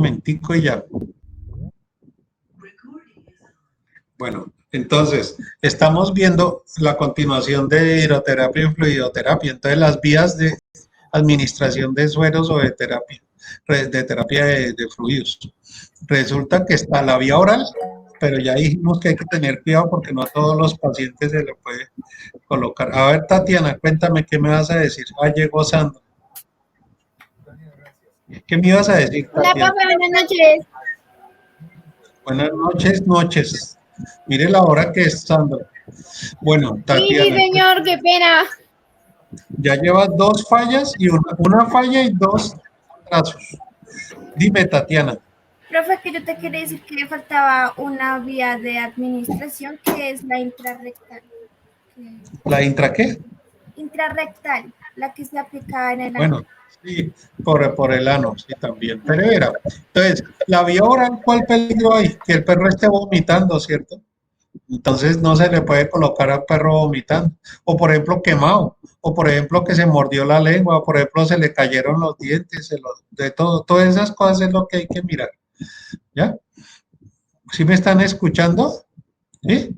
momentico y ya. Bueno, entonces, estamos viendo la continuación de hidroterapia y fluidoterapia. Entonces, las vías de administración de sueros o de terapia de fluidos. Resulta que está la vía oral, pero ya dijimos que hay que tener cuidado porque no a todos los pacientes se le puede colocar. A ver, Tatiana, cuéntame qué me vas a decir. Ah, llegó Sandra. ¿Qué me ibas a decir, Hola, Tatiana? papá, buenas noches. Buenas noches, noches. Mire la hora que es, Sandra. Bueno, Sí, Tatiana, señor, qué pena. ya llevas dos fallas y una falla y dos atrasos. Dime, Tatiana. Profe, que yo te quería decir que le faltaba una vía de administración que es la intrarrectal. ¿La intra qué? Intrarrectal, la que se aplica en el ano. Bueno, sí, por el ano, sí, también. Pero era, entonces, la vía oral, ¿cuál peligro hay? Que el perro esté vomitando, ¿cierto? Entonces no se le puede colocar al perro vomitando. O por ejemplo quemado. O por ejemplo que se mordió la lengua. O por ejemplo se le cayeron los dientes. De todo. Todas esas cosas es lo que hay que mirar. ¿Ya? ¿Sí me están escuchando? ¿Sí?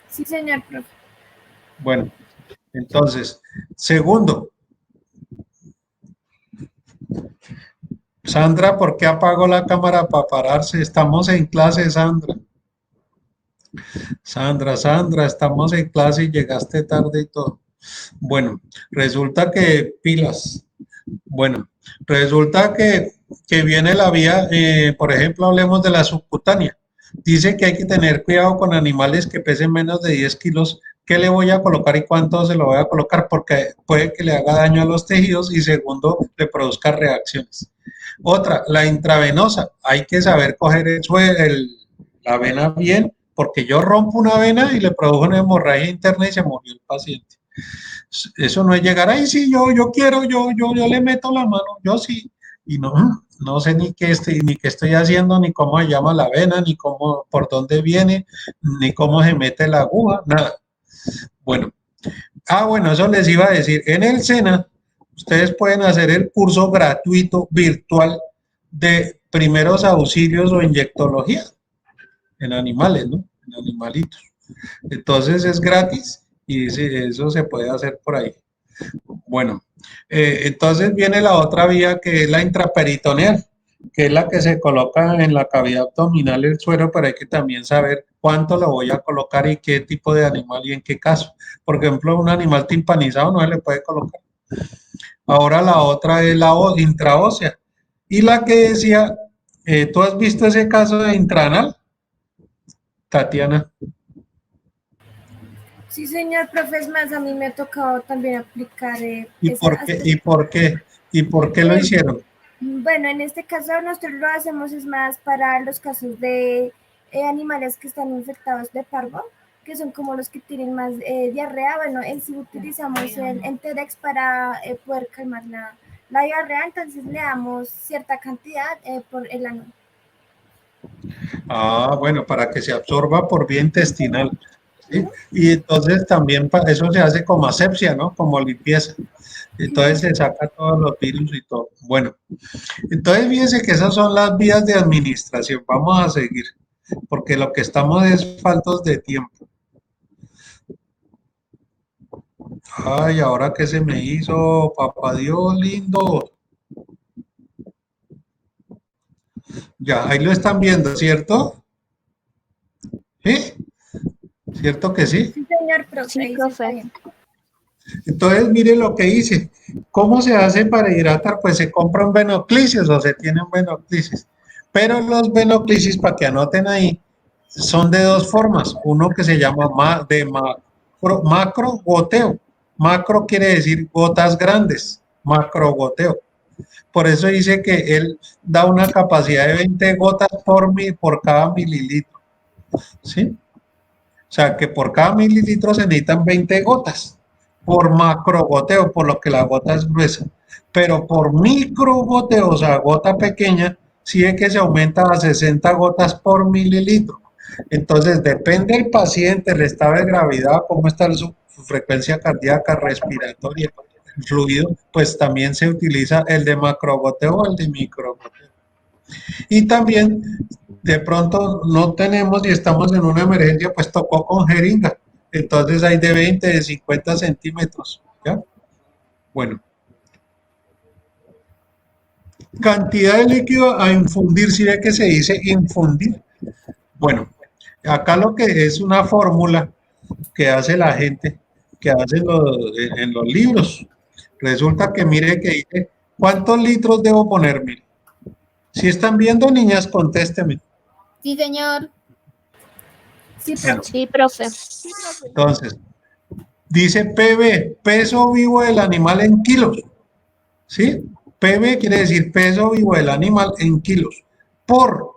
Sí, señor, profe. Bueno, entonces, segundo. Sandra, ¿por qué apagó la cámara para pararse? Estamos en clase, Sandra. Sandra, estamos en clase y llegaste tarde y todo. Bueno, resulta que pilas. Bueno, resulta que viene la vía, por ejemplo, hablemos de la subcutánea. Dice que hay que tener cuidado con animales que pesen menos de 10 kilos. ¿Qué le voy a colocar y cuánto se lo voy a colocar? Porque puede que le haga daño a los tejidos y segundo, le produzca reacciones. Otra, la intravenosa. Hay que saber coger la vena bien, porque yo rompo una vena y le produjo una hemorragia interna y se murió el paciente. Eso no es llegar ahí, sí, yo quiero, yo le meto la mano, yo sí, y no sé ni qué estoy haciendo, ni cómo se llama la vena, ni cómo, por dónde viene, ni cómo se mete la aguja, nada. Bueno, bueno, eso les iba a decir. En el SENA, ustedes pueden hacer el curso gratuito virtual de primeros auxilios o inyectología en animales, ¿no? En animalitos. Entonces es gratis y eso se puede hacer por ahí. Bueno, entonces viene la otra vía que es la intraperitoneal, que es la que se coloca en la cavidad abdominal el suero, pero hay que también saber cuánto lo voy a colocar y qué tipo de animal y en qué caso. Por ejemplo, un animal timpanizado no se le puede colocar. Ahora la otra es la intraósea. Y la que decía, ¿tú has visto ese caso de intranal, Tatiana? Sí, señor, profe, es más, a mí me ha tocado también aplicar ¿Y por qué? ¿Y por qué? ¿Y por qué lo hicieron? Bueno, en este caso nosotros lo hacemos es más para los casos de animales que están infectados de parvo, que son como los que tienen más diarrea. Bueno, en sí utilizamos el Enterex para poder calmar la diarrea, entonces le damos cierta cantidad por el ano. Bueno, para que se absorba por vía intestinal. ¿Sí? Y entonces también eso se hace como asepsia, ¿no? Como limpieza. Entonces se saca todos los virus y todo. Bueno, entonces fíjense que esas son las vías de administración. Vamos a seguir, porque lo que estamos es faltos de tiempo. Ay, ahora que se me hizo, papá Dios lindo. Ya, ahí lo están viendo, ¿cierto? ¿Sí? ¿Cierto que sí? Sí, señor, profe, Sí, ahí se está profe. bien. Entonces, mire lo que hice. ¿Cómo se hace para hidratar? Pues se compran venoclicios o se tienen venoclisis. Pero los venoclisis, para que anoten ahí, son de dos formas. Uno que se llama macro goteo. Macro quiere decir gotas grandes, macro goteo. Por eso dice que él da una capacidad de 20 gotas por cada mililitro. ¿Sí? O sea, que por cada mililitro se necesitan 20 gotas por macrogoteo, por lo que la gota es gruesa. Pero por microgoteo, o sea, gota pequeña, sí es que se aumenta a 60 gotas por mililitro. Entonces, depende del paciente, el estado de gravedad, cómo está su frecuencia cardíaca, respiratoria, fluido, pues también se utiliza el de macrogoteo o el de microgoteo. Y también, de pronto no tenemos y estamos en una emergencia, pues tocó con jeringa. Entonces hay de 20, de 50 centímetros, ¿ya? Bueno, cantidad de líquido a infundir, si ve que se dice infundir. Bueno, acá lo que es una fórmula que hace la gente, que hace en los libros. Resulta que mire que dice, ¿cuántos litros debo poner? Mire. Si están viendo, niñas, contésteme. Sí, señor. Sí, Bueno, profe. Sí, profe. entonces, dice PB, peso vivo del animal en kilos. ¿Sí? PB quiere decir peso vivo del animal en kilos. Por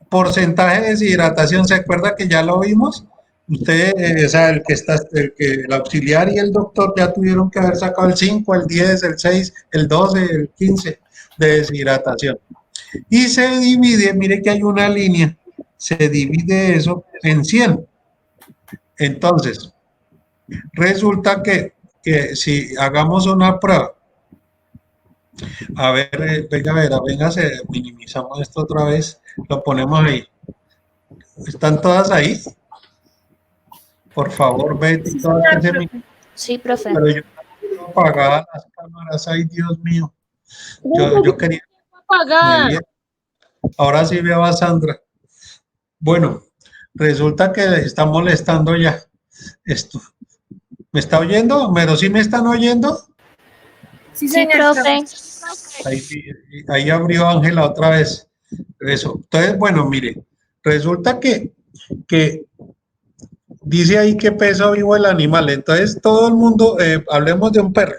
porcentaje de deshidratación, ¿se acuerda que ya lo vimos? Usted, o sea, el auxiliar y el doctor ya tuvieron que haber sacado el 5, el 10, el 6, el 12, el 15 de deshidratación. Y se divide, mire que hay una línea, se divide eso en 100. Entonces, resulta que si hagamos una prueba, a ver, venga, minimizamos esto otra vez, lo ponemos ahí. ¿Están todas ahí? Por favor, Betty, Sí, todas señor, que se profe. Sí, profe. pero yo no quiero apagar las cámaras, ay Dios mío. Yo quería, me vi, ahora sí veo a Sandra. Bueno, resulta que le está molestando ya esto. ¿Me está oyendo? ¿Pero sí me están oyendo? Sí, Sí, señor, profe. profe. Ahí abrió Ángela otra vez. Eso. Entonces, bueno, mire, resulta que dice ahí que peso vivo el animal. Entonces, todo el mundo, hablemos de un perro.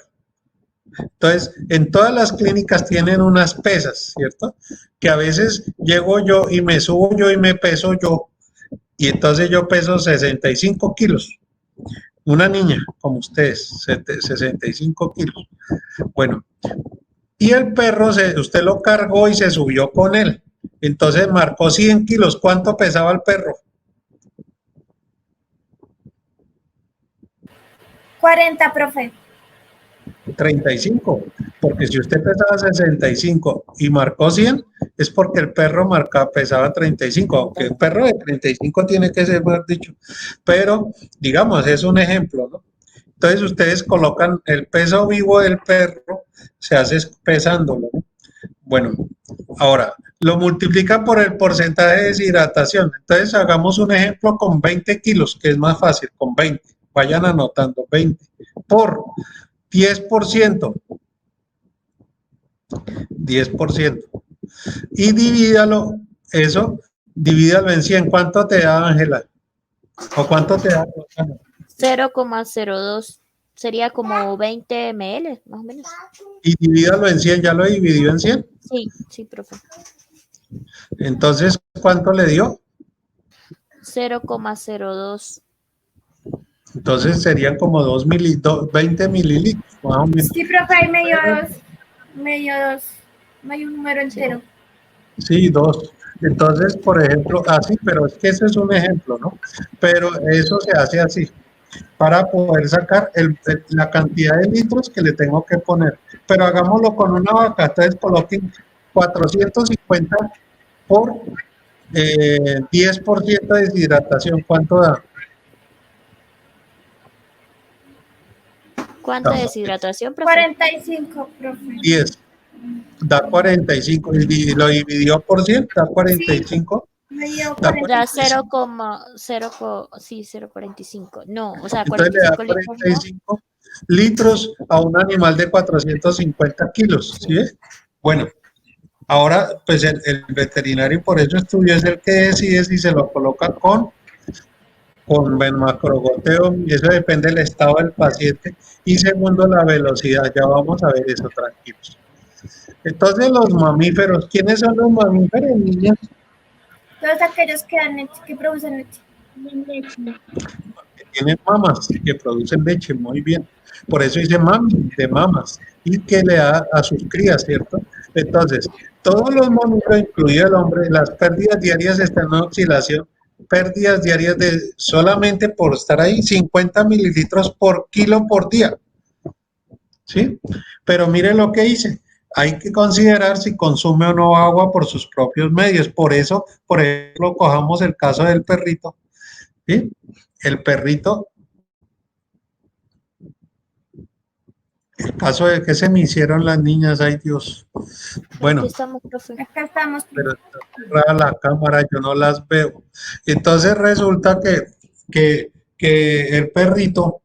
Entonces, en todas las clínicas tienen unas pesas, ¿cierto? Que a veces llego yo y me subo yo y me peso yo. Y entonces yo peso 65 kilos. Una niña como ustedes, 65 kilos. Bueno, y el perro, usted lo cargó y se subió con él. Entonces marcó 100 kilos. ¿Cuánto pesaba el perro? 40, profe. 35, porque si usted pesaba 65 y marcó 100, es porque el perro pesaba 35, aunque el perro de 35 tiene que ser más dicho, pero digamos, es un ejemplo, ¿no? Entonces ustedes colocan el peso vivo del perro, se hace pesándolo, ¿no? Bueno, ahora lo multiplican por el porcentaje de deshidratación. Entonces hagamos un ejemplo con 20 kilos, que es más fácil, con 20. Vayan anotando 20 por 10%. 10%. Y divídalo, eso, divídalo en 100. ¿Cuánto te da, Ángela? ¿O cuánto te da? 0,02. Sería como 20 ml, más o menos. Y divídalo en 100. ¿Ya lo dividió en 100? Sí, sí, profe. Entonces, ¿cuánto le dio? 0,02. Entonces serían como 20 mililitros, más o menos. Sí, profe, hay medio dos. No hay un número entero. Sí, 2. Entonces, por ejemplo, así, pero es que ese es un ejemplo, ¿no? Pero eso se hace así, para poder sacar la cantidad de litros que le tengo que poner. Pero hagámoslo con una vaca, entonces coloquen 450 por 10% de deshidratación. ¿Cuánto da? ¿Cuánta deshidratación, profe? 45, profe. 10. Da 45. Y lo dividió por 100, da 45. Medio Da 40. Da 45. 0,45. No, o sea, Entonces le da 45 litros, ¿no? 45 litros a un animal de 450 kilos, ¿sí ves? Bueno, ahora pues el veterinario por eso estudió, es el que decide si se lo coloca con macrogoteo, y eso depende del estado del paciente, y segundo la velocidad, ya vamos a ver eso, tranquilos. Entonces los mamíferos, ¿quiénes son los mamíferos, niñas? Todos aquellos que dan leche, que producen leche. Que tienen mamas, que producen leche, muy bien. Por eso dice mami, de mamas, y que le da a sus crías, ¿cierto? Entonces, todos los mamíferos, incluido el hombre, las pérdidas diarias están en oscilación, pérdidas diarias de solamente por estar ahí, 50 mililitros por kilo por día, ¿sí? Pero mire lo que dice, hay que considerar si consume o no agua por sus propios medios. Por eso, por ejemplo, cojamos el caso del perrito, ¿sí? El perrito, el caso de que se me hicieron las niñas, ay Dios. Bueno, Aquí estamos, profe. Acá estamos. pero está cerrada la cámara, yo no las veo. Entonces resulta que el perrito,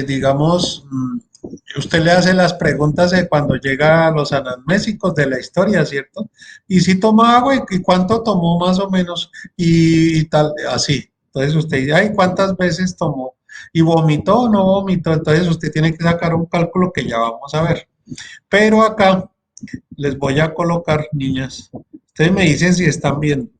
digamos, usted le hace las preguntas de cuando llega a los anamnésicos de la historia, ¿cierto? Y si toma agua y cuánto tomó más o menos y tal, así. Entonces usted dice, ay, ¿cuántas veces tomó? ¿Y vomitó o no vomitó? Entonces usted tiene que sacar un cálculo que ya vamos a ver. Pero acá les voy a colocar, niñas. Ustedes me dicen si están viendo.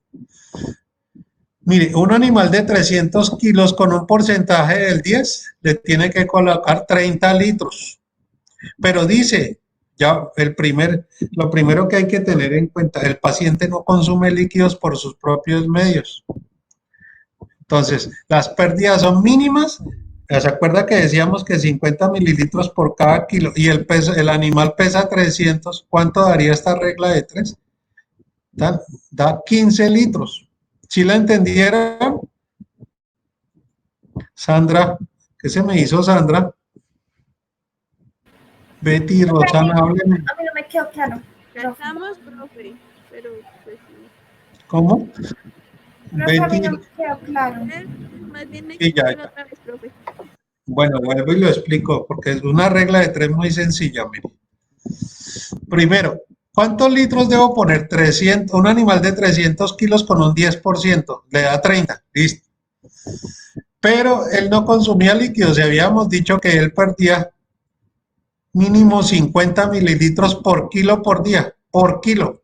Mire, un animal de 300 kilos con un porcentaje del 10 le tiene que colocar 30 litros. Pero dice, ya lo primero que hay que tener en cuenta, el paciente no consume líquidos por sus propios medios. Entonces, las pérdidas son mínimas. ¿Se acuerda que decíamos que 50 mililitros por cada kilo y el animal pesa 300? ¿Cuánto daría esta regla de 3? Da 15 litros. ¿Sí la entendieron? Sandra, ¿qué se me hizo, Sandra? Betty, Rosana, háblenme. A mí no me quedó claro. Ya Profe. estamos, profe, pero pues sí. ¿Cómo? Profe, a mí no Betty, me quedó claro. Más bien me sí, ya, explica ya. otra vez, profe. Bueno, vuelvo y lo explico, porque es una regla de 3 muy sencilla, mire. Primero, ¿cuántos litros debo poner? 300, un animal de 300 kilos con un 10%, le da 30, listo. Pero él no consumía líquidos y habíamos dicho que él perdía mínimo 50 mililitros por kilo por día, por kilo.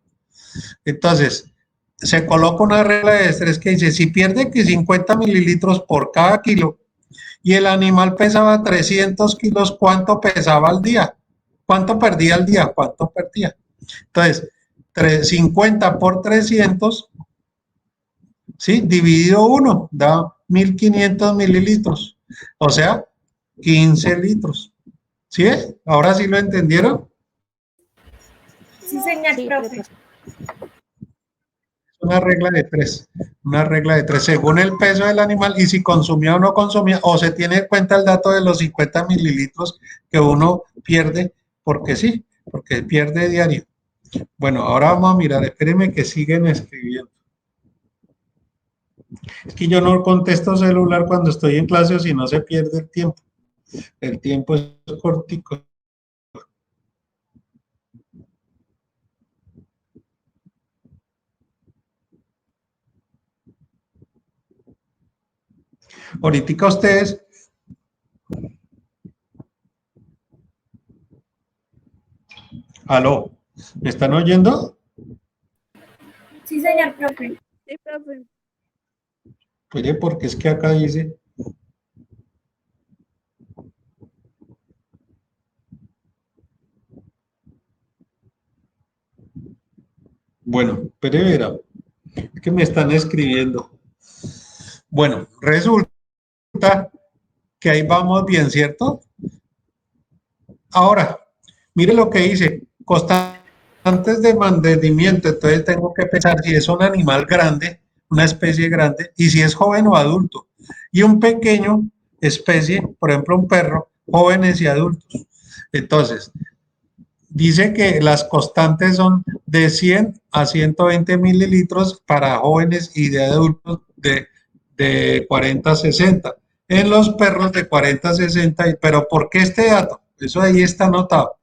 Entonces, se coloca una regla de estrés que dice, si pierde que 50 mililitros por cada kilo y el animal pesaba 300 kilos, ¿cuánto pesaba al día? ¿Cuánto perdía al día? ¿Cuánto perdía? Entonces, 50 por 300, ¿sí? Dividido 1, da 1500 mililitros. O sea, 15 litros. ¿Sí? ¿Ahora sí lo entendieron? Sí, señor Sí, profe. Una regla de 3, una regla de 3, según el peso del animal y si consumía o no consumía, o se tiene en cuenta el dato de los 50 mililitros que uno pierde, porque sí, porque pierde diario. Bueno, ahora vamos a mirar, espérenme que siguen escribiendo. Es que yo no contesto celular cuando estoy en clase o si no se pierde el tiempo. El tiempo es cortico. Ahorita ustedes, aló, ¿me están oyendo? Sí, señor profe. Sí, profe. Mire, porque es que acá dice, bueno, pero verá, es que me están escribiendo. Bueno, resulta que ahí vamos bien, ¿cierto? Ahora, mire lo que dice, constantes de mantenimiento, entonces tengo que pensar si es un animal grande, una especie grande, y si es joven o adulto. Y un pequeño especie, por ejemplo, un perro, jóvenes y adultos. Entonces, dice que las constantes son de 100 a 120 mililitros para jóvenes y de adultos de 40 a 60. En los perros de 40 a 60, pero ¿por qué este dato? Eso ahí está anotado.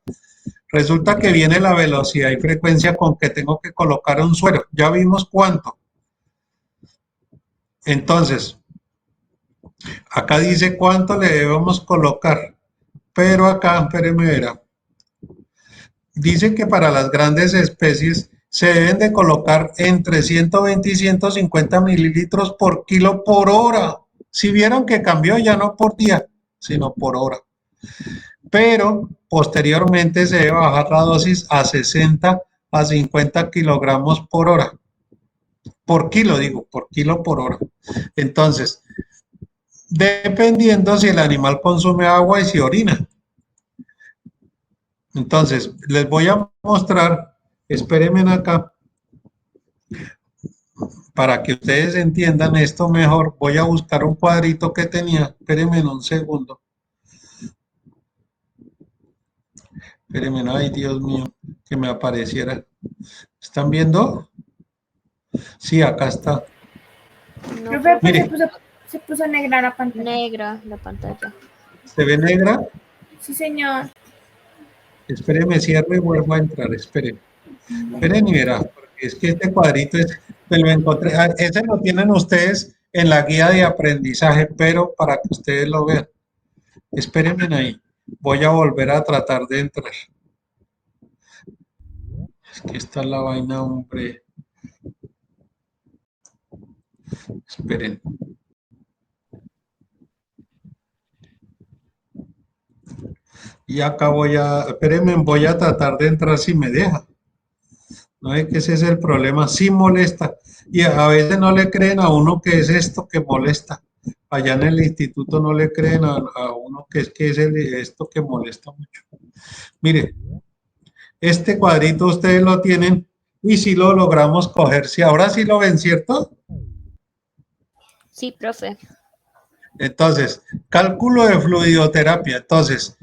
Resulta que viene la velocidad y frecuencia con que tengo que colocar un suero. Ya vimos cuánto. Entonces, acá dice cuánto le debemos colocar. Pero acá, espérenme, verá. Dice que para las grandes especies se deben de colocar entre 120 y 150 mililitros por kilo por hora. Si vieron que cambió ya no por día, sino por hora. Pero posteriormente se debe bajar la dosis a 60 a 50 kilogramos por hora. Por kilo, digo, por kilo por hora. Entonces, dependiendo si el animal consume agua y si orina. Entonces, les voy a mostrar, espérenme acá, para que ustedes entiendan esto mejor. Voy a buscar un cuadrito que tenía, espérenme en un segundo. Espérenme, ay Dios mío, que me apareciera. ¿Están viendo? Sí, acá está. No, Profe, pues Mire, se puso negra la pantalla. negra la pantalla. ¿se ve negra? Sí, señor. Espérenme, cierro y vuelvo a entrar, espérenme. Esperen y verá, porque es que este cuadrito me lo encontré, ese lo tienen ustedes en la guía de aprendizaje, pero para que ustedes lo vean. Espérenme ahí, voy a volver a tratar de entrar. Es que esta es la vaina, hombre. Esperen. Y acá espérenme, voy a tratar de entrar si me deja. No es que ese es el problema, sí molesta. Y a veces no le creen a uno que es esto que molesta. Allá en el instituto no le creen a uno que es esto que molesta mucho. Mire, este cuadrito ustedes lo tienen y si lo logramos coger, si ahora sí lo ven, ¿cierto? Sí, profe. Entonces, cálculo de fluidoterapia. Entonces,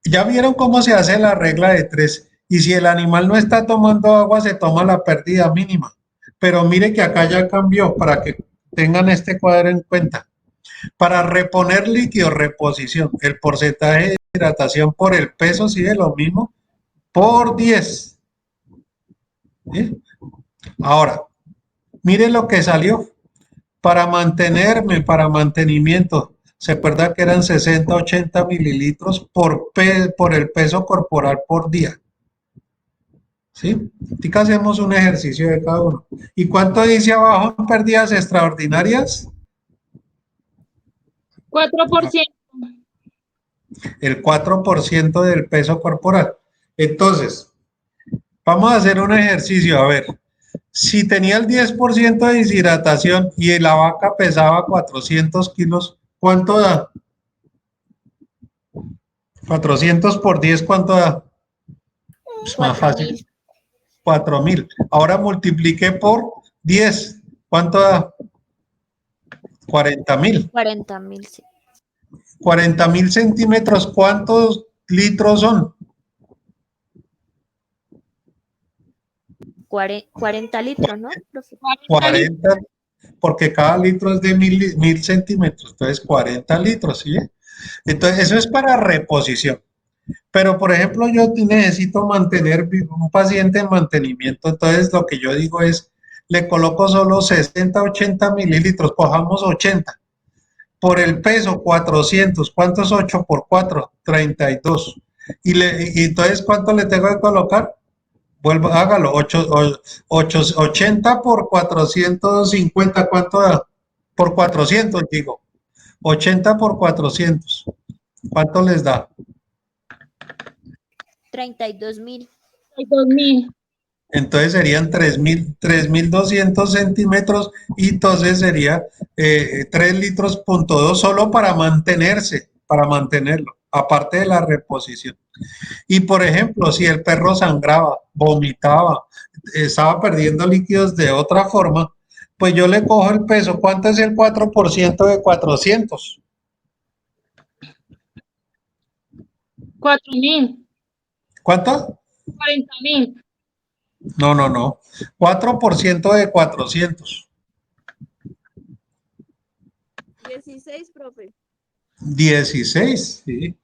ya vieron cómo se hace la regla de 3. Y si el animal no está tomando agua, se toma la pérdida mínima. Pero mire que acá ya cambió para que tengan este cuadro en cuenta. Para reponer líquido, reposición, el porcentaje de hidratación por el peso sigue lo mismo por 10. ¿Sí? Ahora, mire lo que salió. Para mantenimiento, se acuerda que eran 60, 80 mililitros por el peso corporal por día. ¿Sí? Así que hacemos un ejercicio de cada uno. ¿Y cuánto dice abajo en pérdidas extraordinarias? 4%. El 4% del peso corporal. Entonces, vamos a hacer un ejercicio. A ver, si tenía el 10% de deshidratación y la vaca pesaba 400 kilos, ¿cuánto da? 400 por 10, ¿cuánto da? Es más fácil. 4.000. 4.000. Ahora multipliqué por 10. ¿Cuánto da? 40.000. 40.000, sí. 40.000 centímetros. ¿Cuántos litros son? 40 litros, ¿no, profe? 40, porque cada litro es de 1.000 centímetros. Entonces, 40 litros, ¿sí? Entonces, eso es para reposición. Pero, por ejemplo, yo necesito mantener un paciente en mantenimiento, entonces lo que yo digo es, le coloco solo 60, 80 mililitros, cojamos 80. Por el peso, 400. ¿Cuánto es 8 por 4? 32. Y entonces, ¿cuánto le tengo que colocar? Vuelvo, hágalo. 80 por 450, ¿cuánto da? Por 400, digo. 80 por 400. ¿Cuánto les da? 32.000. 2.000. Entonces serían 3.200 centímetros y entonces sería 3 litros punto 2 solo para mantenerse, para mantenerlo, aparte de la reposición. Y por ejemplo, si el perro sangraba, vomitaba, estaba perdiendo líquidos de otra forma, pues yo le cojo el peso. ¿Cuánto es el 4% de 400? 4.000. ¿Cuánto? 40.000. No. 4% de 400. 16, profe. 16, ¿sí?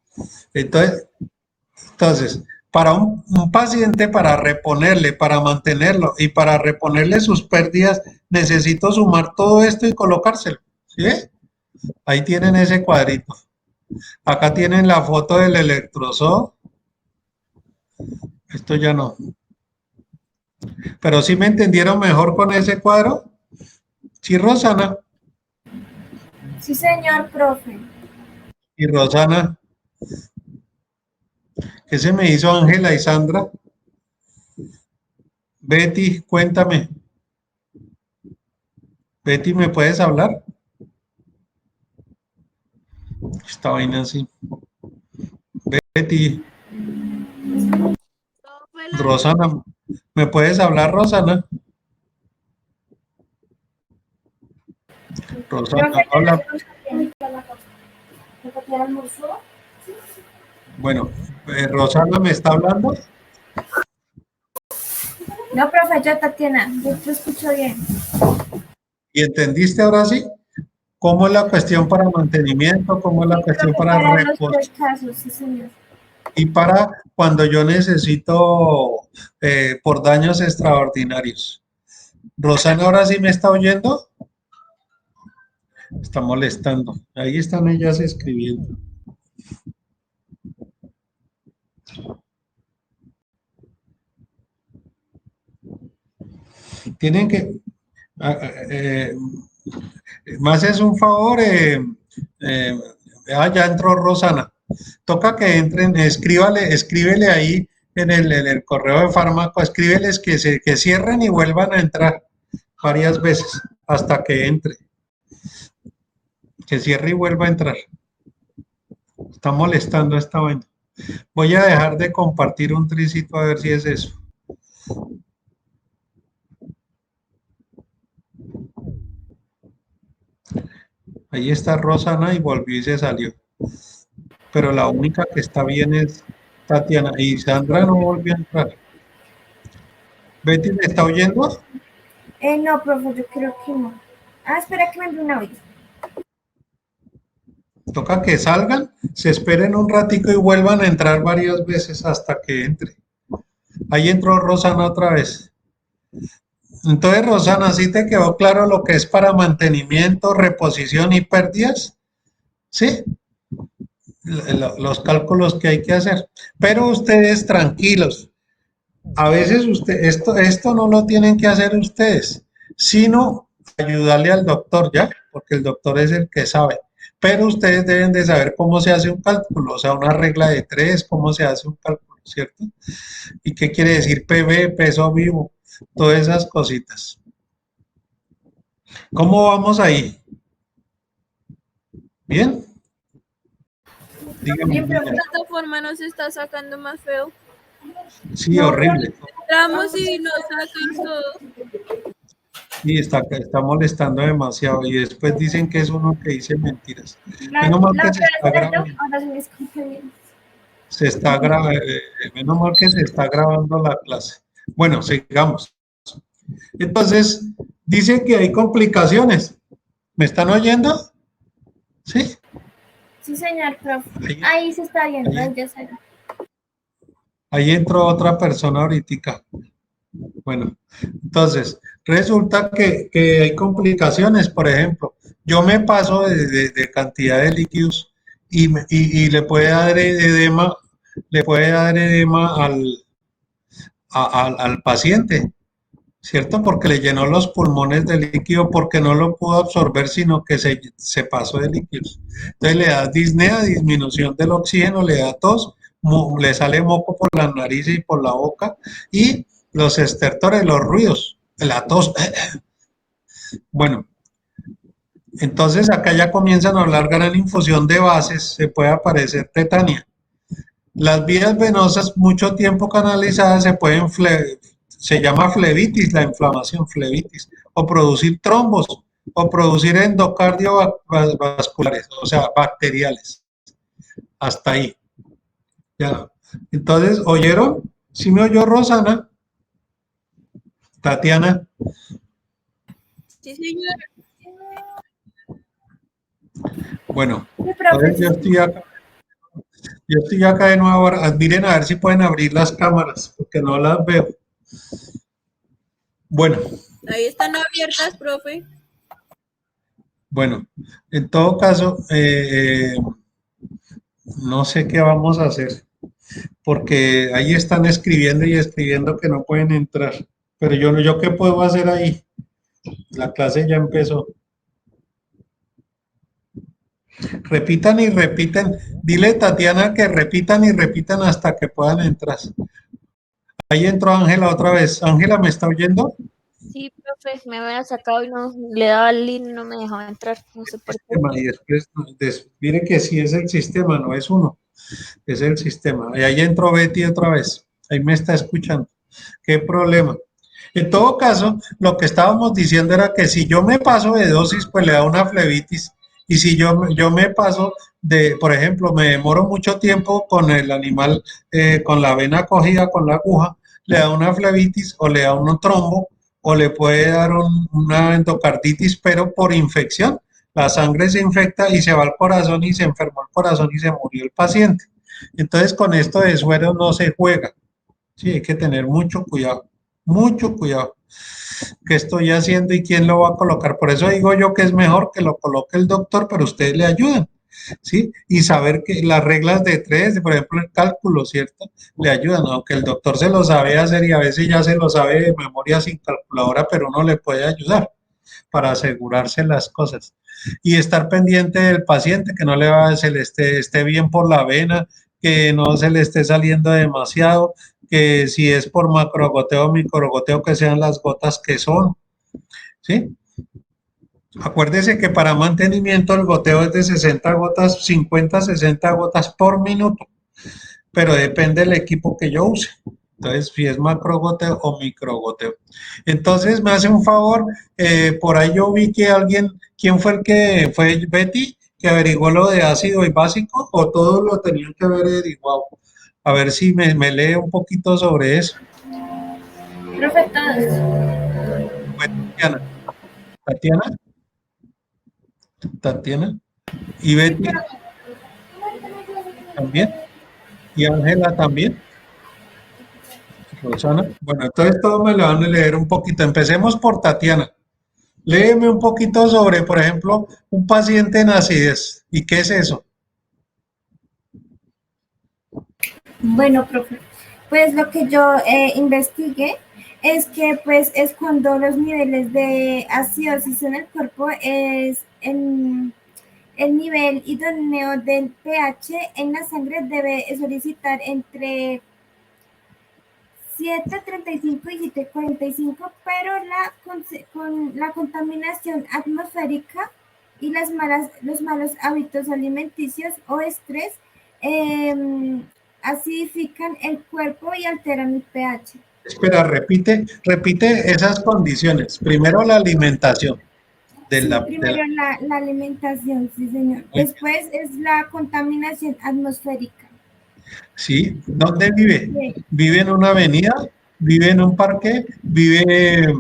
Entonces, para un paciente, para reponerle, para mantenerlo y para reponerle sus pérdidas, necesito sumar todo esto y colocárselo, ¿sí? Ahí tienen ese cuadrito. Acá tienen la foto del electrosoo. Esto ya no. Pero sí me entendieron mejor con ese cuadro. Sí, Rosana. Sí, señor, profe. Y Rosana. ¿Qué se me hizo Ángela y Sandra? Betty, cuéntame. Betty, ¿me puedes hablar? Esta vaina así. Betty. Profe, la Rosana, ¿me puedes hablar, Rosana? Rosana, Profe, habla. ¿Tatiana almorzó? Bueno, Rosana, ¿me está hablando? No, profe, yo Tatiana, yo te escucho bien. ¿Y entendiste ahora sí? ¿Cómo es la cuestión para mantenimiento? ¿Cómo es la Sí, cuestión profe, para para los reposo? tres casos, sí, señor. Y para cuando yo necesito por daños extraordinarios. Rosana, ¿ahora sí me está oyendo? Está molestando. Ahí están ellas escribiendo. Tienen que... ah, más es un favor. Ya entró Rosana. Toca que entren, escríbele ahí en el correo de fármaco, escríbeles que cierren y vuelvan a entrar varias veces hasta que entre. Que cierre y vuelva a entrar. Está molestando esta vaina. Voy a dejar de compartir un tricito a ver si es eso. Ahí está Rosana y volvió y se salió. Pero la única que está bien es Tatiana. Y Sandra no volvió a entrar. Betty, ¿me está oyendo? No, profe, yo creo que no. Ah, espera que me envíe un audio. Toca que salgan, se esperen un ratico y vuelvan a entrar varias veces hasta que entre. Ahí entró Rosana otra vez. Entonces, Rosana, ¿sí te quedó claro lo que es para mantenimiento, reposición y pérdidas? ¿Sí? Los cálculos que hay que hacer. Pero ustedes tranquilos. A veces esto no lo tienen que hacer ustedes, sino ayudarle al doctor, ¿ya? Porque el doctor es el que sabe. Pero ustedes deben de saber cómo se hace un cálculo, o sea, una regla de tres, cómo se hace un cálculo, ¿cierto? ¿Y qué quiere decir PV, peso vivo? Todas esas cositas. ¿Cómo vamos ahí? ¿Bien? Dígame, Bien, la niña. profe. plataforma nos está sacando más feo. Sí, No, horrible. Entramos y nos sacan todo. Y está molestando demasiado. Y después dicen que es uno que dice mentiras. Menos mal la que se otra está vez era yo, grabando. ahora sí me escucho bien. Menos mal que se está grabando la clase. Bueno, sigamos. Entonces, dice que hay complicaciones. ¿Me están oyendo? Sí. Sí, señor, profe. Ahí, Ahí se está viendo, ahí, ahí ya se ve. ahí entró otra persona ahorita. Bueno, entonces, resulta que hay complicaciones. Por ejemplo, yo me paso de cantidad de líquidos y le puede dar edema al paciente. ¿Cierto? Porque le llenó los pulmones de líquido porque no lo pudo absorber, sino que se pasó de líquidos. Entonces le da disnea, disminución del oxígeno, le da tos, le sale moco por la nariz y por la boca y los estertores, los ruidos, la tos. Bueno, entonces acá ya comienzan a hablar gran infusión de bases, se puede aparecer tetania. Las vías venosas mucho tiempo canalizadas se llama flebitis, la inflamación flebitis, o producir trombos, o producir endocardiovasculares, o sea, bacteriales. Hasta ahí. Ya. Entonces, ¿oyeron? ¿Sí me oyó Rosana? Tatiana. Sí, señor. Bueno, Sí, profe, entonces sí. yo estoy acá de nuevo. Miren a ver si pueden abrir las cámaras, porque no las veo. Bueno, Ahí están abiertas, profe. bueno, en todo caso, no sé qué vamos a hacer, porque ahí están escribiendo y escribiendo que no pueden entrar. Pero yo qué puedo hacer ahí. La clase ya empezó. Repitan y repiten. Dile, Tatiana, que repitan y repitan hasta que puedan entrar. Ahí entró Ángela otra vez. Ángela, ¿me está oyendo? Sí, profe, me había sacado y no le daba el link, no me dejaba entrar, no sé por qué. Y después, mire que sí es el sistema, no es uno. Es el sistema. Y ahí entró Betty otra vez. Ahí me está escuchando. ¿Qué problema? En todo caso, lo que estábamos diciendo era que si yo me paso de dosis, pues le da una flebitis. Y si yo me paso de, por ejemplo, me demoro mucho tiempo con el animal, con la vena cogida con la aguja, le da una flebitis o le da un trombo o le puede dar una endocarditis, pero por infección. La sangre se infecta y se va al corazón y se enfermó el corazón y se murió el paciente. Entonces, con esto de suero no se juega. Sí, hay que tener mucho cuidado, mucho cuidado. ¿Qué estoy haciendo y quién lo va a colocar? Por eso digo yo que es mejor que lo coloque el doctor, pero ustedes le ayudan, ¿sí? Y saber que las reglas de tres, por ejemplo, el cálculo, ¿cierto? Le ayudan, aunque el doctor se lo sabe hacer y a veces ya se lo sabe de memoria sin calculadora, pero uno le puede ayudar para asegurarse las cosas. Y estar pendiente del paciente, que no le va, se le esté bien por la vena, que no se le esté saliendo demasiado, que si es por macrogoteo o microgoteo, que sean las gotas que son, ¿sí? Acuérdese que para mantenimiento el goteo es de 60 gotas, 50, 60 gotas por minuto, pero depende del equipo que yo use. Entonces, si es macrogoteo o microgoteo. Entonces, me hace un favor, por ahí yo vi que alguien, ¿quién fue el que fue Betty, que averiguó lo de ácido y básico, o todos lo tenían que haber averiguado? A ver si me lee un poquito sobre eso. Profe, todos. Bueno, Tatiana, Tatiana, y Betty también, y Ángela también. Rosana. Bueno, entonces todos me lo van a leer un poquito. Empecemos por Tatiana. Léeme un poquito sobre, por ejemplo, un paciente en acidez. ¿Y qué es eso? Bueno, profe, pues lo que yo investigué es que pues es cuando los niveles de acidosis en el cuerpo es en el nivel idóneo del pH en la sangre debe solicitar entre 7,35 y 7,45, pero con la contaminación atmosférica y los malos hábitos alimenticios o estrés acidifican el cuerpo y alteran el pH. Espera, repite esas condiciones. Primero la alimentación Sí, primero la alimentación, sí señor. Después es la contaminación atmosférica. ¿sí? ¿Dónde vive? Sí. ¿Vive en una avenida? ¿Vive en un parque? ¿Vive,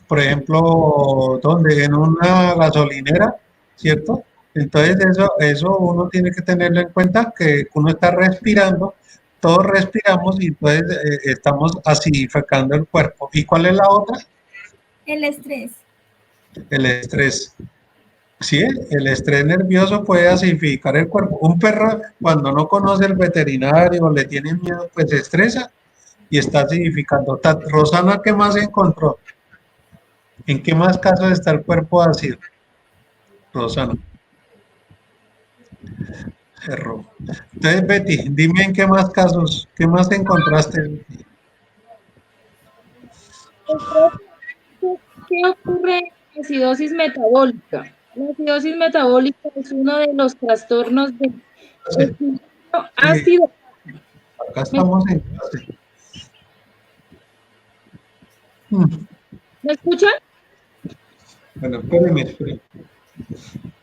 por ejemplo, dónde? En una gasolinera, ¿cierto? Entonces eso uno tiene que tenerlo en cuenta que uno está respirando, todos respiramos y entonces estamos acidificando el cuerpo. ¿Y cuál es la otra? El estrés. El estrés. Sí, el estrés nervioso puede acidificar el cuerpo. Un perro cuando no conoce el veterinario, le tiene miedo, pues se estresa y está acidificando. Rosana, ¿qué más encontró? ¿En qué más casos está el cuerpo ácido? Rosana, cerró. Entonces, Betty, dime en qué más casos, qué más encontraste. ¿Qué ocurre en la acidosis metabólica? La acidosis metabólica es uno de los trastornos de equilibrio Sí, ácido. acá estamos en clase. Mm, ¿Me escuchan? Bueno, espéreme.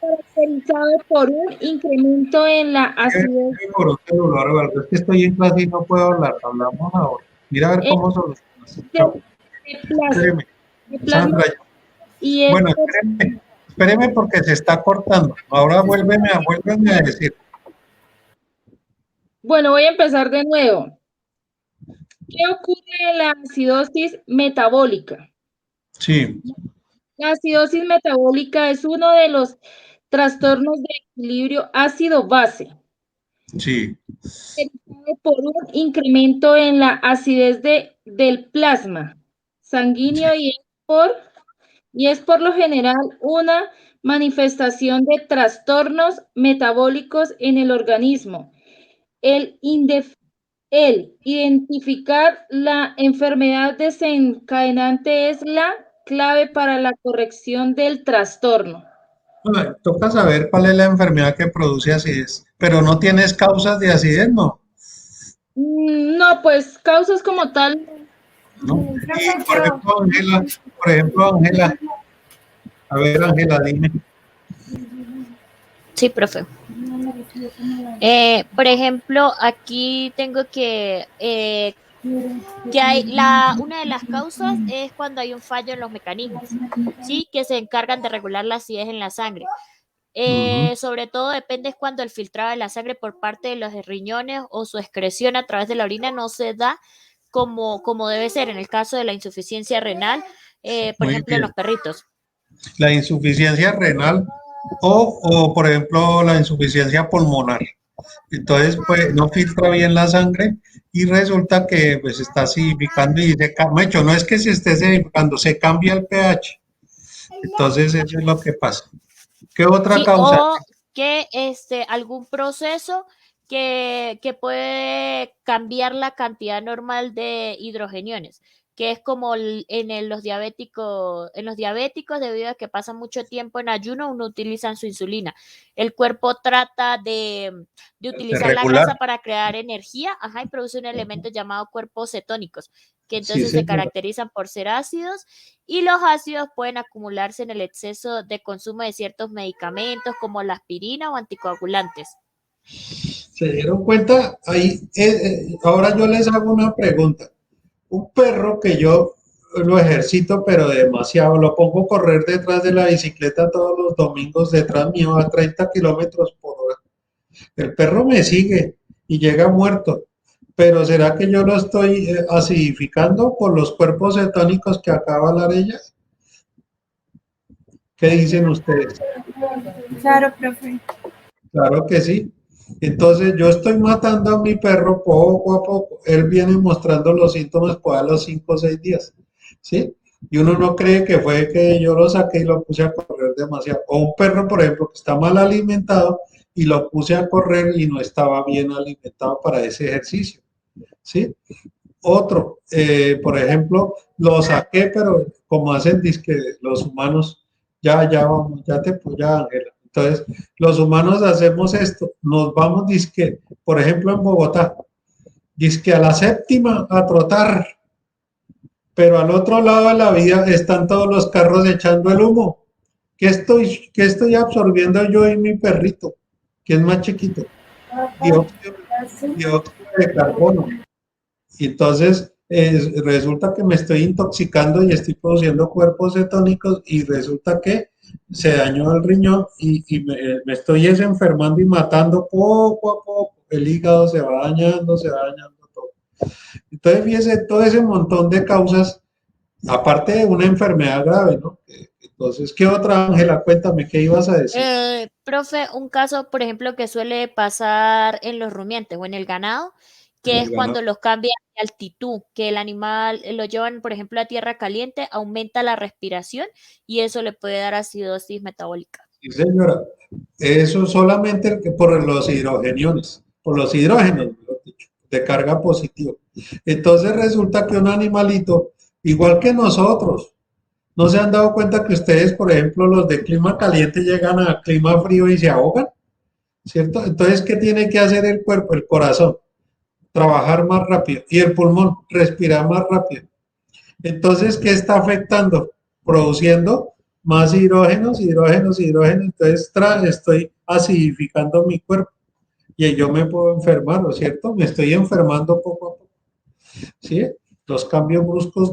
Caracterizado por un incremento en la acidez Por un celular o algo. Es que estoy en clase y no puedo hablar. Hablamos ahora. Mira a ver cómo solucionas. Chao. de plasma, Espéreme. de plasma Sandra, y es bueno, espéreme porque se está cortando. Ahora vuélveme a decir. bueno, voy a empezar de nuevo. ¿Qué ocurre en la acidosis metabólica? Sí, La acidosis metabólica es uno de los trastornos de equilibrio ácido-base, sí, caracterizado por un incremento en la acidez del plasma sanguíneo y es por lo general una manifestación de trastornos metabólicos en el organismo. El, el identificar la enfermedad desencadenante es la clave para la corrección del trastorno. Bueno, toca saber cuál es la enfermedad que produce acidez, pero no tienes causas de acidez, ¿no? No, pues causas como tal, ¿No? Profe, Y por ejemplo, Ángela, a ver, Ángela, dime. Sí, profe. Por ejemplo, aquí tengo que una de las causas es cuando hay un fallo en los mecanismos, ¿sí? Que se encargan de regular la acidez en la sangre. Ujú. Sobre todo depende cuando el filtrado de la sangre por parte de los riñones o su excreción a través de la orina no se da como debe ser en el caso de la insuficiencia renal, por Muy ejemplo, en los bien. perritos. La insuficiencia renal por ejemplo, la insuficiencia pulmonar. Entonces, pues no filtra bien la sangre y resulta que pues está acidificando y Mecho, no es que se esté acidificando, se cambia el pH. Entonces, eso es lo que pasa. ¿Qué otra Sí, causa? o que algún proceso que puede cambiar la cantidad normal de hidrogeniones, que es como en los diabéticos, debido a que pasan mucho tiempo en ayuno, uno utilizan su insulina. El cuerpo trata de De utilizar la regular. grasa para crear energía, ajá, y produce un elemento llamado cuerpos cetónicos, que Sí, entonces se señora. caracterizan por ser ácidos y los ácidos pueden acumularse en el exceso de consumo de ciertos medicamentos como la aspirina o anticoagulantes. ¿Se dieron cuenta? Ahí, ahora yo les hago una pregunta. Un perro que yo lo ejercito, pero demasiado, lo pongo a correr detrás de la bicicleta todos los domingos, detrás mío a 30 kilómetros por hora. El perro me sigue y llega muerto. Pero ¿será que yo lo estoy acidificando por los cuerpos cetónicos que acaba la ella? ¿Qué dicen ustedes? claro, profe. Claro que sí. Entonces yo estoy matando a mi perro poco a poco. Él viene mostrando los síntomas por a los 5 o 6 días. ¿Sí? Y uno no cree que fue que yo lo saqué y lo puse a correr demasiado. O un perro, por ejemplo, que está mal alimentado y lo puse a correr y no estaba bien alimentado para ese ejercicio. ¿Sí? Otro, por ejemplo, lo saqué, pero como hacen dizque los humanos, ya vamos, ya te pues ya, Ángela. Entonces, los humanos hacemos esto, nos vamos dizque, por ejemplo, en Bogotá, dizque a la séptima a trotar, pero al otro lado de la vía están todos los carros echando el humo. Qué estoy absorbiendo yo y mi perrito, que es más chiquito? Dióxido, dióxido de carbono. Y entonces resulta que me estoy intoxicando y estoy produciendo cuerpos cetónicos y resulta que se dañó el riñón me estoy enfermando y matando poco a poco. El hígado se va dañando todo. Entonces, fíjese, todo ese montón de causas, aparte de una enfermedad grave, ¿no? Entonces, ¿qué otra, Ángela? Cuéntame, ¿qué ibas a decir? Profe, un caso, por ejemplo, que suele pasar en los rumiantes o en el ganado, En que el es cuando ganado. los cambian de altitud, que el animal lo llevan, por ejemplo, a tierra caliente, aumenta la respiración y eso le puede dar acidosis metabólica. Sí, señora. Eso solamente por los hidrogeniones, por los hidrógenos, mejor dicho, de carga positiva. Entonces resulta que un animalito, igual que nosotros, ¿no se han dado cuenta que ustedes, por ejemplo, los de clima caliente llegan a clima frío y se ahogan? ¿Cierto? Entonces, ¿qué tiene que hacer el cuerpo, el corazón? Trabajar más rápido y el pulmón, respirar más rápido. Entonces, ¿qué está afectando? Produciendo más hidrógenos. Entonces, estoy acidificando mi cuerpo y yo me puedo enfermar, ¿no es cierto? Me estoy enfermando poco a poco, ¿sí? Los cambios bruscos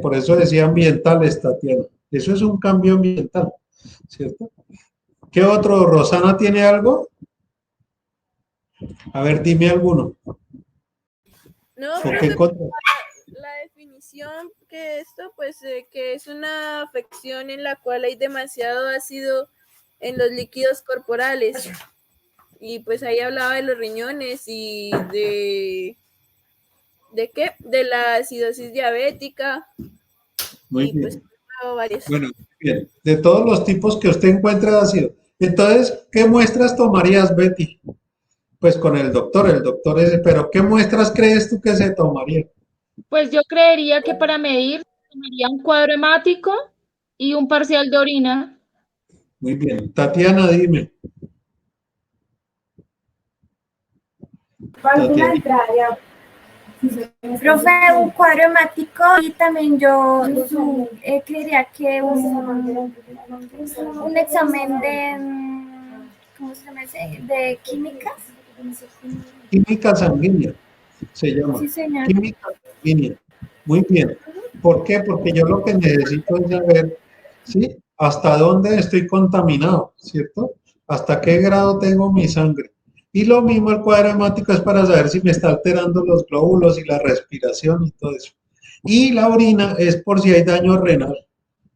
por eso decía ambientales, Tatiana. Eso es un cambio ambiental, ¿cierto? ¿Qué otro? ¿Rosana tiene algo? A ver, dime alguno. No, ¿O qué profe, contra? la definición que esto, pues, que es una afección en la cual hay demasiado ácido en los líquidos corporales. Y pues ahí hablaba de los riñones y ¿de qué? De la acidosis diabética Muy y pues bien. varios. Bueno, bien. De todos los tipos que usted encuentre ácido. Entonces, ¿qué muestras tomarías, Betty? Pues con el doctor ese, pero ¿qué muestras crees tú que se tomaría? pues yo creería que para medir tomaría un cuadro hemático y un parcial de orina. Muy bien. Tatiana, dime. Tatiana. Profe, un cuadro hemático y también yo creería que un examen de, ¿cómo se llama ese? De químicas. Química sanguínea se llama. Sí, señor. Química sanguínea. Muy bien. ¿Por qué? Porque yo lo que necesito es saber, ¿sí? Hasta dónde estoy contaminado, ¿cierto? Hasta qué grado tengo mi sangre. Y lo mismo el cuadro hemático es para saber si me está alterando los glóbulos y la respiración y todo eso. Y la orina es por si hay daño renal,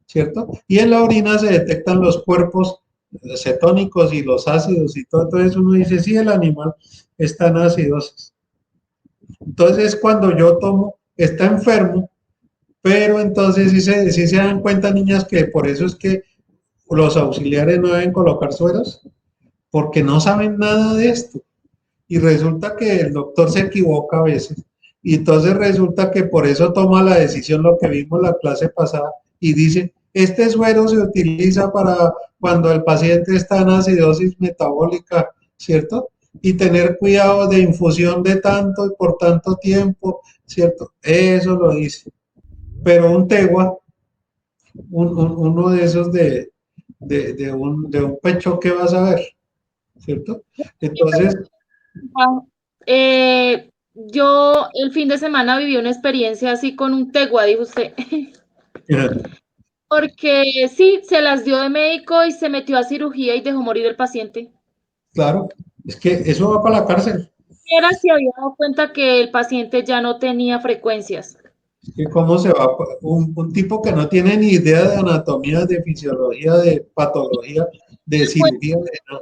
¿cierto? Y en la orina se detectan los cuerpos cetónicos y los ácidos y todo. Entonces uno dice, sí, el animal está en acidosis. Entonces cuando yo tomo, está enfermo, pero entonces sí se dan cuenta, niñas, que por eso es que los auxiliares no deben colocar sueros, porque no saben nada de esto. Y resulta que el doctor se equivoca a veces. Y entonces resulta que por eso toma la decisión, lo que vimos la clase pasada, y dice, este suero se utiliza para cuando el paciente está en acidosis metabólica, ¿cierto? Y tener cuidado de infusión de tanto y por tanto tiempo, ¿cierto? Eso lo dice. Pero un tegua, uno de esos de un pecho, ¿qué vas a ver? ¿Cierto? Entonces, Yo el fin de semana viví una experiencia así con un tegua, dijo usted, porque sí, se las dio de médico y se metió a cirugía y dejó morir el paciente. claro, es que eso va para la cárcel. Era si había dado cuenta que el paciente ya no tenía frecuencias. Es que cómo se va, un tipo que no tiene ni idea de anatomía, de fisiología, de patología, de Pues cirugía, de nada.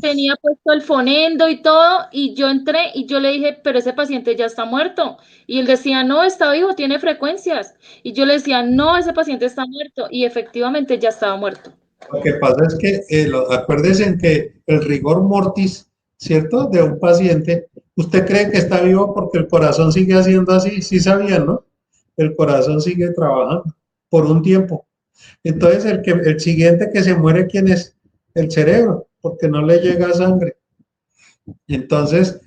tenía puesto el fonendo y todo, y yo entré y yo le dije, pero ese paciente ya está muerto. Y él decía, no, está vivo, tiene frecuencias. Y yo le decía, no, ese paciente está muerto. Y efectivamente ya estaba muerto. Lo que pasa es que, acuérdense en que el rigor mortis, ¿cierto? De un paciente, usted cree que está vivo porque el corazón sigue haciendo así, sí sabían, ¿no? El corazón sigue trabajando por un tiempo. Entonces, el siguiente que se muere, ¿quién es? El cerebro, porque no le llega sangre. Entonces,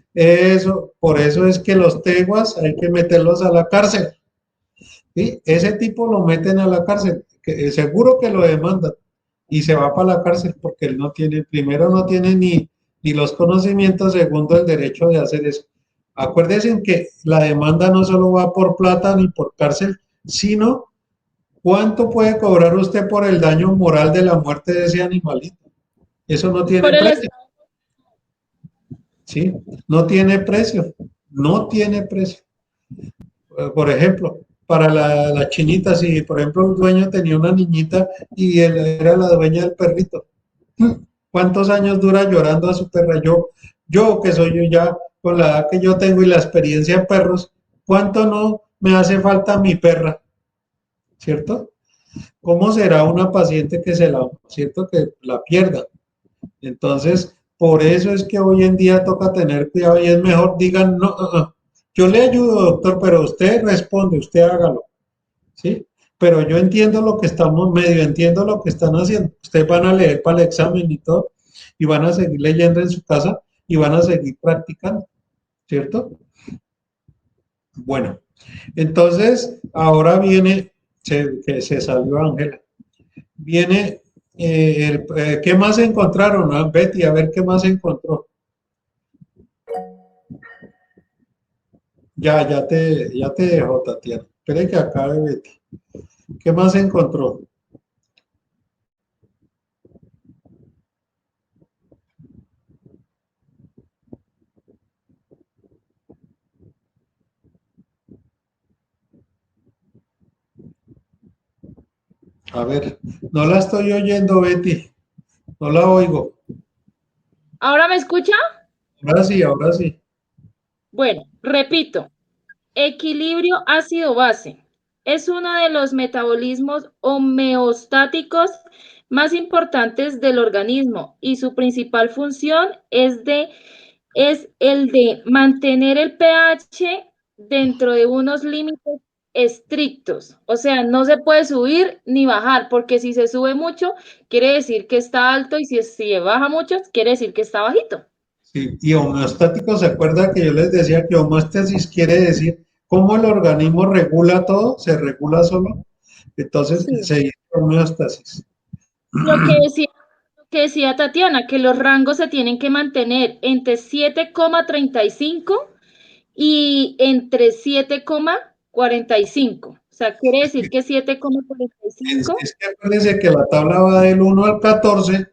por eso es que los teguas hay que meterlos a la cárcel. ¿Sí? Ese tipo lo meten a la cárcel, seguro que lo demandan y se va para la cárcel porque él no tiene, primero no tiene ni los conocimientos, segundo el derecho de hacer eso. Acuérdense que la demanda no solo va por plata ni por cárcel, sino cuánto puede cobrar usted por el daño moral de la muerte de ese animalito. Eso no tiene Por el precio, ¿sí? No tiene precio, no tiene precio. Por ejemplo, para la chinita, si por ejemplo un dueño tenía una niñita y él era la dueña del perrito, ¿cuántos años dura llorando a su perra? Yo que soy yo ya con la edad que yo tengo y la experiencia en perros, ¿cuánto no me hace falta mi perra? ¿Cierto? ¿Cómo será una paciente que cierto, que la pierda? Entonces, por eso es que hoy en día toca tener cuidado y es mejor digan, no, yo le ayudo, doctor, pero usted responde, usted hágalo, ¿sí? Pero yo entiendo lo que estamos, medio entiendo lo que están haciendo. Ustedes van a leer para el examen y todo, y van a seguir leyendo en su casa y van a seguir practicando, ¿cierto? Bueno, entonces, ahora viene, que se salió Ángela, viene, ¿qué más encontraron? Betty, a ver qué más encontró. Ya te dejo, Tatiana. Espere que acabe Betty. ¿Qué más encontró? A ver, no la estoy oyendo, Betty. No la oigo. ¿Ahora me escucha? Ahora sí, ahora sí. Bueno, repito, equilibrio ácido-base es uno de los metabolismos homeostáticos más importantes del organismo y su principal función es el de mantener el pH dentro de unos límites estrictos. O sea, no se puede subir ni bajar, porque si se sube mucho, quiere decir que está alto, y si baja mucho, quiere decir que está bajito. Sí, y homeostático, ¿se acuerda que yo les decía que homeostasis quiere decir cómo el organismo regula todo? ¿Se regula solo? Entonces Sí. se dice homeostasis. Lo que decía Tatiana, que los rangos se tienen que mantener entre 7,35 y entre 7,45. O sea, quiere decir que 7,45. Es que acuérdense que la tabla va del 1 al 14,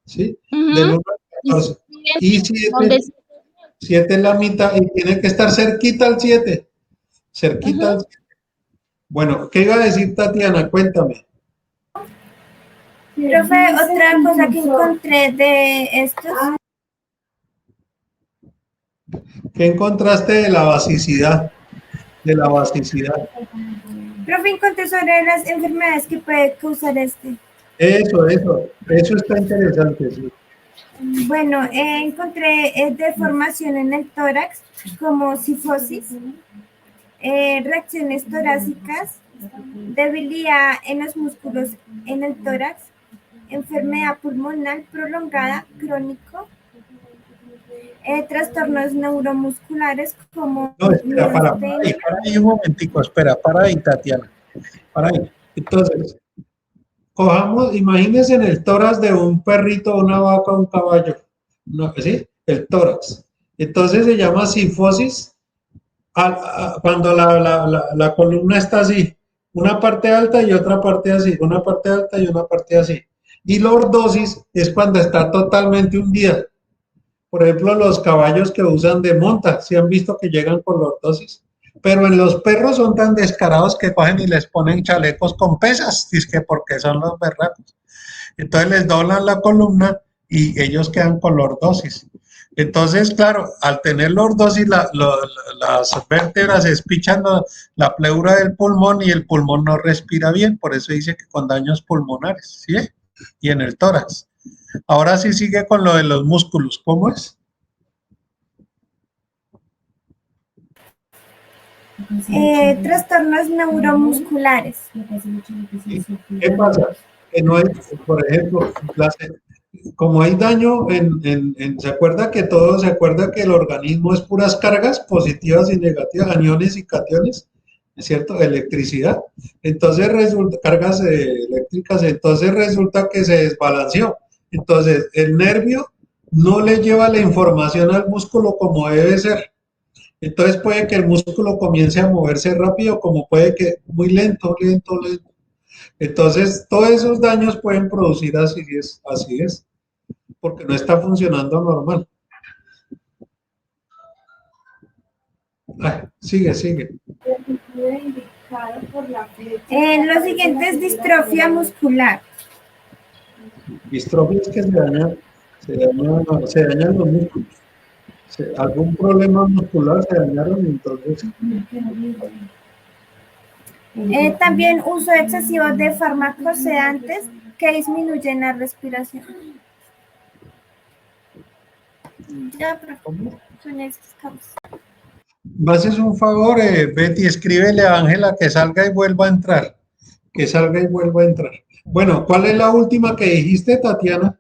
¿sí? Del Ujú. 1 al Y 14. siguen Y donde 7 es la mitad y tiene que estar cerquita al 7. Cerquita al ujú. 7. Bueno, ¿qué iba a decir Tatiana? Cuéntame. Profe, otra cosa que encontré de estos, ¿Qué encontraste de la basicidad? De la basicidad. profe, encontré sobre las enfermedades que puede causar este. Eso está interesante, sí. Bueno, encontré deformación en el tórax, como cifosis, reacciones torácicas, debilidad en los músculos en el tórax, enfermedad pulmonar prolongada, crónico, trastornos neuromusculares como No, espera, miastenia. para ahí un momentico, espera, para ahí, Tatiana, para ahí. Entonces, cojamos, imagínense en el tórax de un perrito, una vaca, un caballo, ¿no? ¿Sí? El tórax. Entonces se llama sifosis cuando la columna está así, una parte alta y otra parte así, una parte alta y una parte así. Y lordosis es cuando está totalmente hundida. Por ejemplo, los caballos que usan de monta, ¿sí han visto que llegan con lordosis? Pero en los perros son tan descarados que cogen y les ponen chalecos con pesas, que porque son los berracos. Entonces les doblan la columna y ellos quedan con lordosis. Entonces, claro, al tener lordosis, las vértebras espichan la pleura del pulmón y el pulmón no respira bien. Por eso dice que con daños pulmonares, ¿sí? Y en el tórax. Ahora sí sigue con lo de los músculos. ¿Cómo es? Trastornos neuromusculares. ¿Qué pasa? Que no hay, por ejemplo, como hay daño ¿se acuerda que todo, se acuerda que el organismo es puras cargas positivas y negativas, aniones y cationes, ¿es cierto? Electricidad. Entonces resulta, cargas eléctricas, entonces resulta que se desbalanceó. Entonces el nervio no le lleva la información al músculo como debe ser. Entonces puede que el músculo comience a moverse rápido, como puede que muy lento, lento, lento. Entonces, todos esos daños pueden producir así es, porque no está funcionando normal. Ay, sigue, sigue. Lo siguiente es distrofia muscular. Distrofia es que se dañan los músculos. Algún problema muscular se dañaron, entonces. También uso excesivo de fármacos sedantes que disminuyen la respiración. Ya, pero son estas causas. Me haces un favor, Betty, escríbele a Ángela que salga y vuelva a entrar. Que salga y vuelva a entrar. Bueno, ¿cuál es la última que dijiste, Tatiana?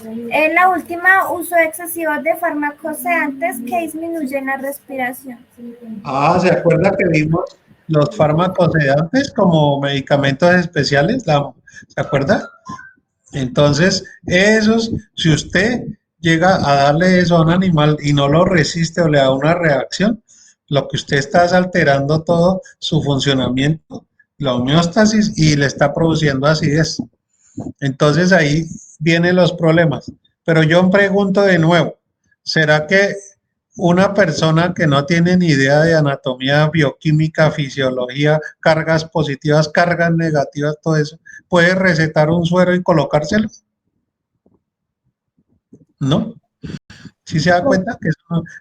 En la última, uso excesivo de fármacos sedantes que disminuyen la respiración. Ah, ¿se acuerda que vimos los fármacos sedantes como medicamentos especiales? ¿Se acuerda? Entonces, esos, si usted llega a darle eso a un animal y no lo resiste o le da una reacción, lo que usted está es alterando todo su funcionamiento, la homeostasis y le está produciendo acidez. Entonces ahí vienen los problemas. Pero yo pregunto de nuevo, ¿será que una persona que no tiene ni idea de anatomía, bioquímica, fisiología, cargas positivas, cargas negativas, todo eso, puede recetar un suero y colocárselo? ¿No? ¿Sí se da cuenta que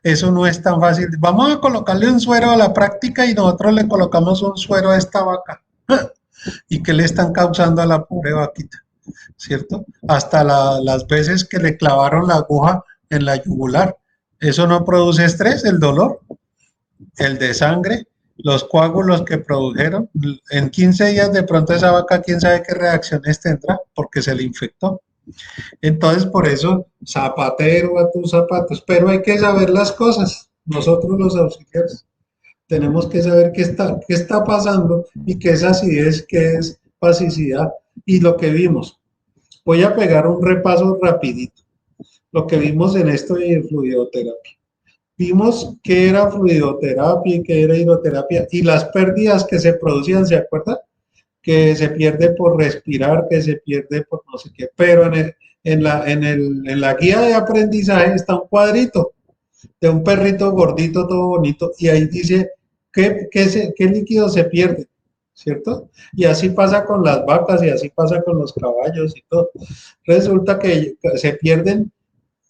eso no es tan fácil? Vamos a colocarle un suero a la práctica y nosotros le colocamos un suero a esta vaca. ¿Y qué le están causando a la pobre vaquita? ¿Cierto? Hasta las veces que le clavaron la aguja en la yugular, Eso no produce estrés, el dolor, el de sangre, los coágulos que produjeron. En 15 días de pronto esa vaca, quién sabe qué reacciones tendrá, porque se le infectó. Entonces, por eso, zapatero a tus zapatos, pero hay que saber las cosas. Nosotros los auxiliares tenemos que saber qué está pasando y qué es acidez, qué es pasicidad y lo que vimos. Voy a pegar un repaso rapidito. Lo que vimos en esto de fluidoterapia. Vimos qué era fluidoterapia y qué era hidroterapia y las pérdidas que se producían, ¿se acuerdan? Que se pierde por respirar, que se pierde por no sé qué, pero en la guía de aprendizaje está un cuadrito de un perrito gordito, todo bonito, y ahí dice qué líquido se pierde, ¿cierto? Y así pasa con las vacas y así pasa con los caballos y todo. Resulta que se pierden,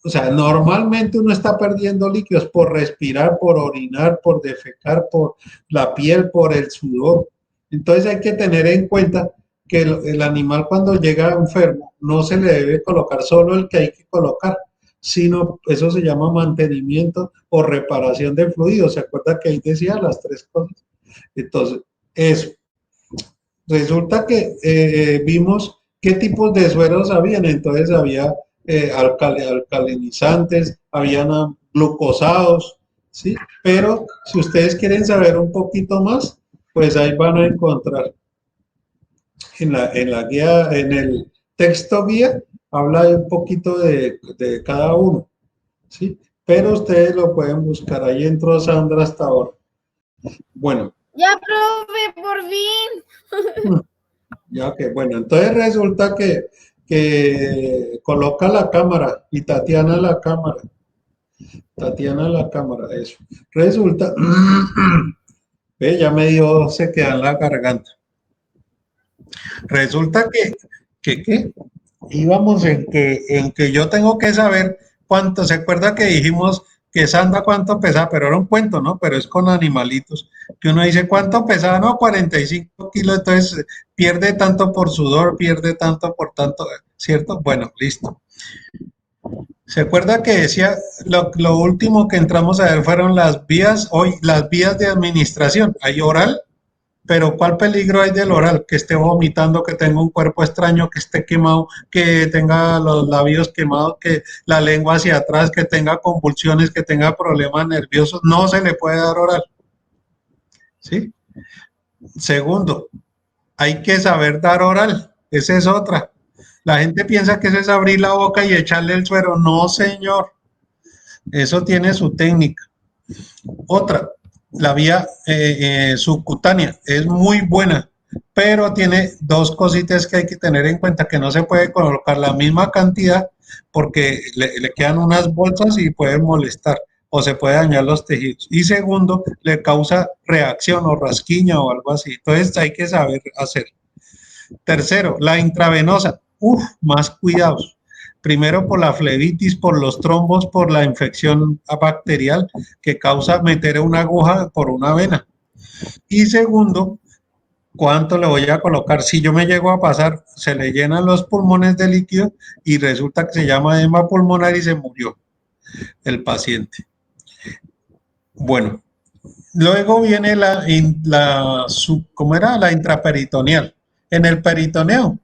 o sea, normalmente uno está perdiendo líquidos por respirar, por orinar, por defecar, por la piel, por el sudor. Entonces hay que tener en cuenta que el animal cuando llega enfermo no se le debe colocar solo el que hay que colocar, sino eso se llama mantenimiento o reparación de fluidos. ¿Se acuerda que ahí decía las tres cosas? Entonces, eso. Resulta que vimos qué tipos de sueros habían. Entonces había alcalinizantes, habían glucosados, ¿sí? Pero si ustedes quieren saber un poquito más, pues ahí van a encontrar en la guía, en el texto guía, habla un poquito de cada uno, ¿sí? Pero ustedes lo pueden buscar. Ahí entró Sandra hasta ahora. Bueno. Ya, profe, por fin. Ya que, bueno, entonces resulta que coloca la cámara y Tatiana la cámara. Tatiana la cámara, eso. Resulta, ve, ya me dio, se queda en la garganta. Resulta que íbamos en que yo tengo que saber cuánto, ¿se acuerda que dijimos que Sandra cuánto pesaba? Pero era un cuento, ¿no? Pero es con animalitos, que uno dice, ¿cuánto pesaba? No, 45 kilos, entonces pierde tanto por sudor, pierde tanto por tanto, ¿cierto? Bueno, listo. ¿Se acuerda que decía, lo último que entramos a ver fueron las vías, hoy, las vías de administración? Hay oral, pero ¿cuál peligro hay del oral? Que esté vomitando, que tenga un cuerpo extraño, que esté quemado, que tenga los labios quemados, que la lengua hacia atrás, que tenga convulsiones, que tenga problemas nerviosos. No se le puede dar oral. ¿Sí? Segundo, hay que saber dar oral. Esa es otra. La gente piensa que eso es abrir la boca y echarle el suero. No, señor. Eso tiene su técnica. Otra, la vía subcutánea es muy buena, pero tiene dos cositas que hay que tener en cuenta, que no se puede colocar la misma cantidad porque le quedan unas bolsas y puede molestar o se puede dañar los tejidos. Y segundo, le causa reacción o rasquiña o algo así. Entonces hay que saber hacer. Tercero, la intravenosa. Más cuidados. Primero por la flebitis, por los trombos, por la infección bacterial que causa meter una aguja por una vena. Y segundo, ¿cuánto le voy a colocar? Si yo me llego a pasar, se le llenan los pulmones de líquido y resulta que se llama edema pulmonar y se murió el paciente. Bueno, luego viene ¿cómo era? La intraperitoneal. En el peritoneo,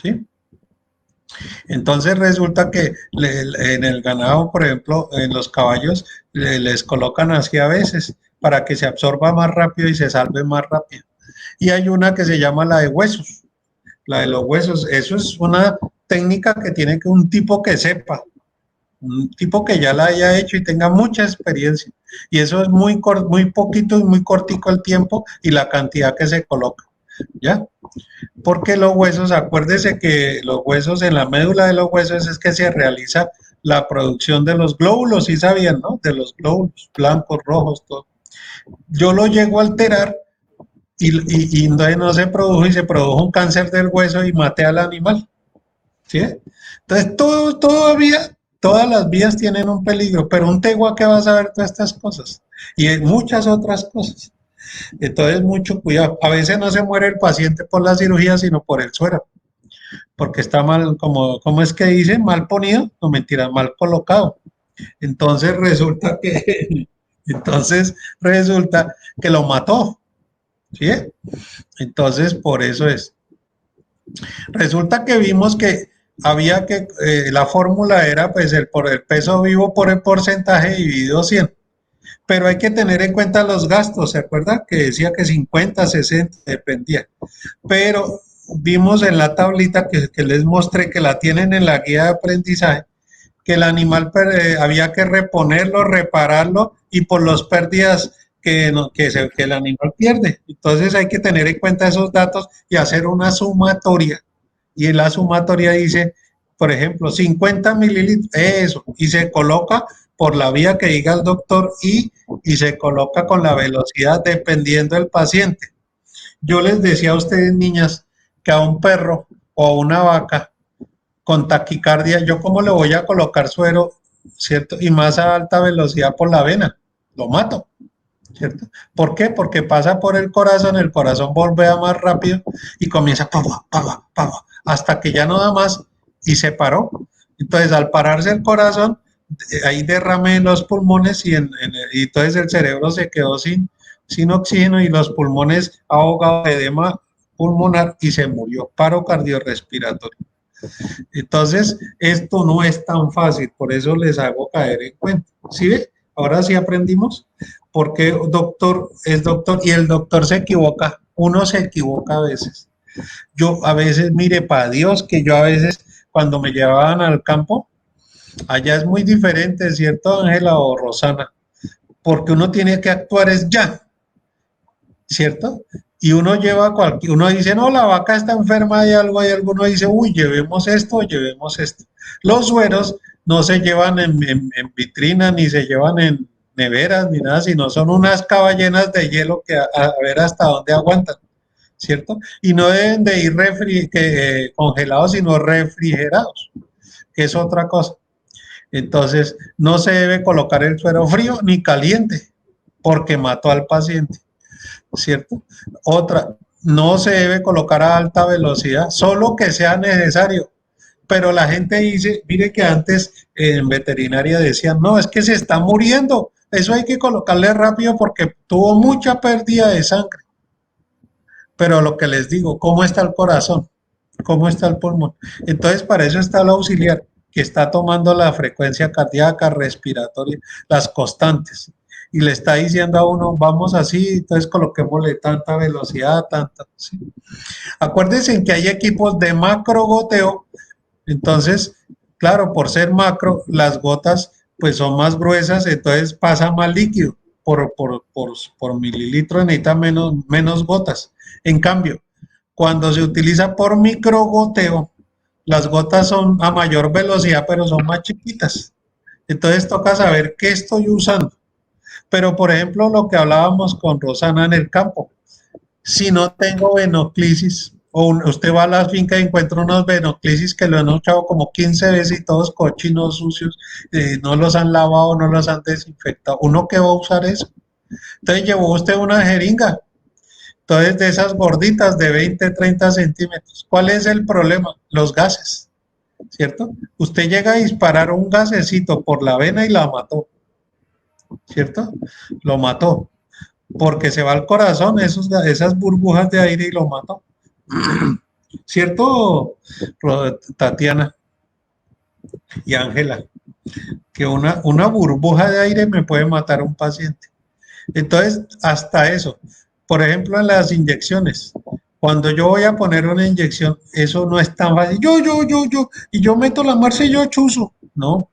¿sí? Entonces resulta que en el ganado, por ejemplo, en los caballos, les colocan así a veces para que se absorba más rápido y se salve más rápido. Y hay una que se llama la de huesos, la de los huesos. Eso es una técnica que tiene que un tipo que sepa, un tipo que ya la haya hecho y tenga mucha experiencia. Y eso es muy poquito y muy cortico el tiempo y la cantidad que se coloca, ¿ya? Porque los huesos, acuérdese que los huesos, en la médula de los huesos es que se realiza la producción de los glóbulos, ¿sí sabían, no? De los glóbulos blancos, rojos, todo. Yo lo llego a alterar y no se produjo y se produjo un cáncer del hueso y maté al animal, ¿sí? Entonces, todas las vías tienen un peligro, pero un tegua que va a saber todas estas cosas y muchas otras cosas. Entonces, mucho cuidado. A veces no se muere el paciente por la cirugía, sino por el suero, porque está mal, ¿cómo es que dicen? Mal ponido, no mentira, mal colocado. Entonces resulta que lo mató, ¿sí? Entonces, por eso es. Resulta que vimos que había que, la fórmula era pues por el peso vivo por el porcentaje dividido 100. Pero hay que tener en cuenta los gastos, ¿se acuerdan? Que decía que 50, 60, dependía. Pero vimos en la tablita que les mostré, que la tienen en la guía de aprendizaje, que el animal había que reponerlo, repararlo y por las pérdidas que el animal pierde. Entonces hay que tener en cuenta esos datos y hacer una sumatoria. Y en la sumatoria dice, por ejemplo, 50 mililitros, eso, y se coloca por la vía que diga el doctor y se coloca con la velocidad dependiendo del paciente. Yo les decía a ustedes, niñas, que a un perro o a una vaca con taquicardia, ¿yo cómo le voy a colocar suero, cierto? Y más a alta velocidad por la vena, lo mato, ¿cierto? ¿Por qué? Porque pasa por el corazón volvea más rápido y comienza hasta que ya no da más y se paró. Entonces, al pararse el corazón, hay derrame en los pulmones y entonces el cerebro se quedó sin oxígeno y los pulmones ahogados de edema pulmonar y se murió, paro cardiorrespiratorio. Entonces, esto no es tan fácil, por eso les hago caer en cuenta. ¿Sí ve? Ahora sí aprendimos porque doctor es doctor y el doctor se equivoca, uno se equivoca a veces. Yo a veces, mire, para Dios, que yo a veces cuando me llevaban al campo, allá es muy diferente, ¿cierto, Ángela o Rosana? Porque uno tiene que actuar es ya, ¿cierto? Y uno lleva uno dice, no, la vaca está enferma de algo, y alguno dice, uy, llevemos esto, llevemos esto. Los sueros no se llevan en vitrina, ni se llevan en neveras, ni nada, sino son unas caballenas de hielo que a ver hasta dónde aguantan, ¿cierto? Y no deben de ir congelados, sino refrigerados, que es otra cosa. Entonces, no se debe colocar el suero frío ni caliente, porque mató al paciente, ¿cierto? Otra, no se debe colocar a alta velocidad, solo que sea necesario. Pero la gente dice, mire que antes en veterinaria decían, no, es que se está muriendo, eso hay que colocarle rápido porque tuvo mucha pérdida de sangre. Pero lo que les digo, ¿cómo está el corazón? ¿Cómo está el pulmón? Entonces, para eso está el auxiliar, que está tomando la frecuencia cardíaca, respiratoria, las constantes. Y le está diciendo a uno, vamos así, entonces coloquémosle tanta velocidad, tanta. ¿Sí? Acuérdense en que hay equipos de macro goteo, entonces, claro, por ser macro, las gotas pues son más gruesas, entonces pasa más líquido. Por mililitro necesita menos gotas. En cambio, cuando se utiliza por microgoteo, las gotas son a mayor velocidad, pero son más chiquitas. Entonces toca saber qué estoy usando. Pero, por ejemplo, lo que hablábamos con Rosana en el campo, si no tengo venoclisis, o usted va a la finca y encuentra unos venoclisis que lo han echado como 15 veces y todos cochinos, sucios, no los han lavado, no los han desinfectado. ¿Uno qué va a usar eso? Entonces llevó usted una jeringa, entonces de esas gorditas de 20, 30 centímetros. ¿Cuál es el problema? Los gases, ¿cierto? Usted llega a disparar un gasecito por la vena y la mató, ¿cierto? Lo mató, porque se va al corazón esas burbujas de aire y lo mató. ¿Cierto, Tatiana y Ángela? Que una burbuja de aire me puede matar a un paciente. Entonces, hasta eso. Por ejemplo, en las inyecciones. Cuando yo voy a poner una inyección, eso no es tan fácil. Y yo meto la marcha y yo chuzo. No,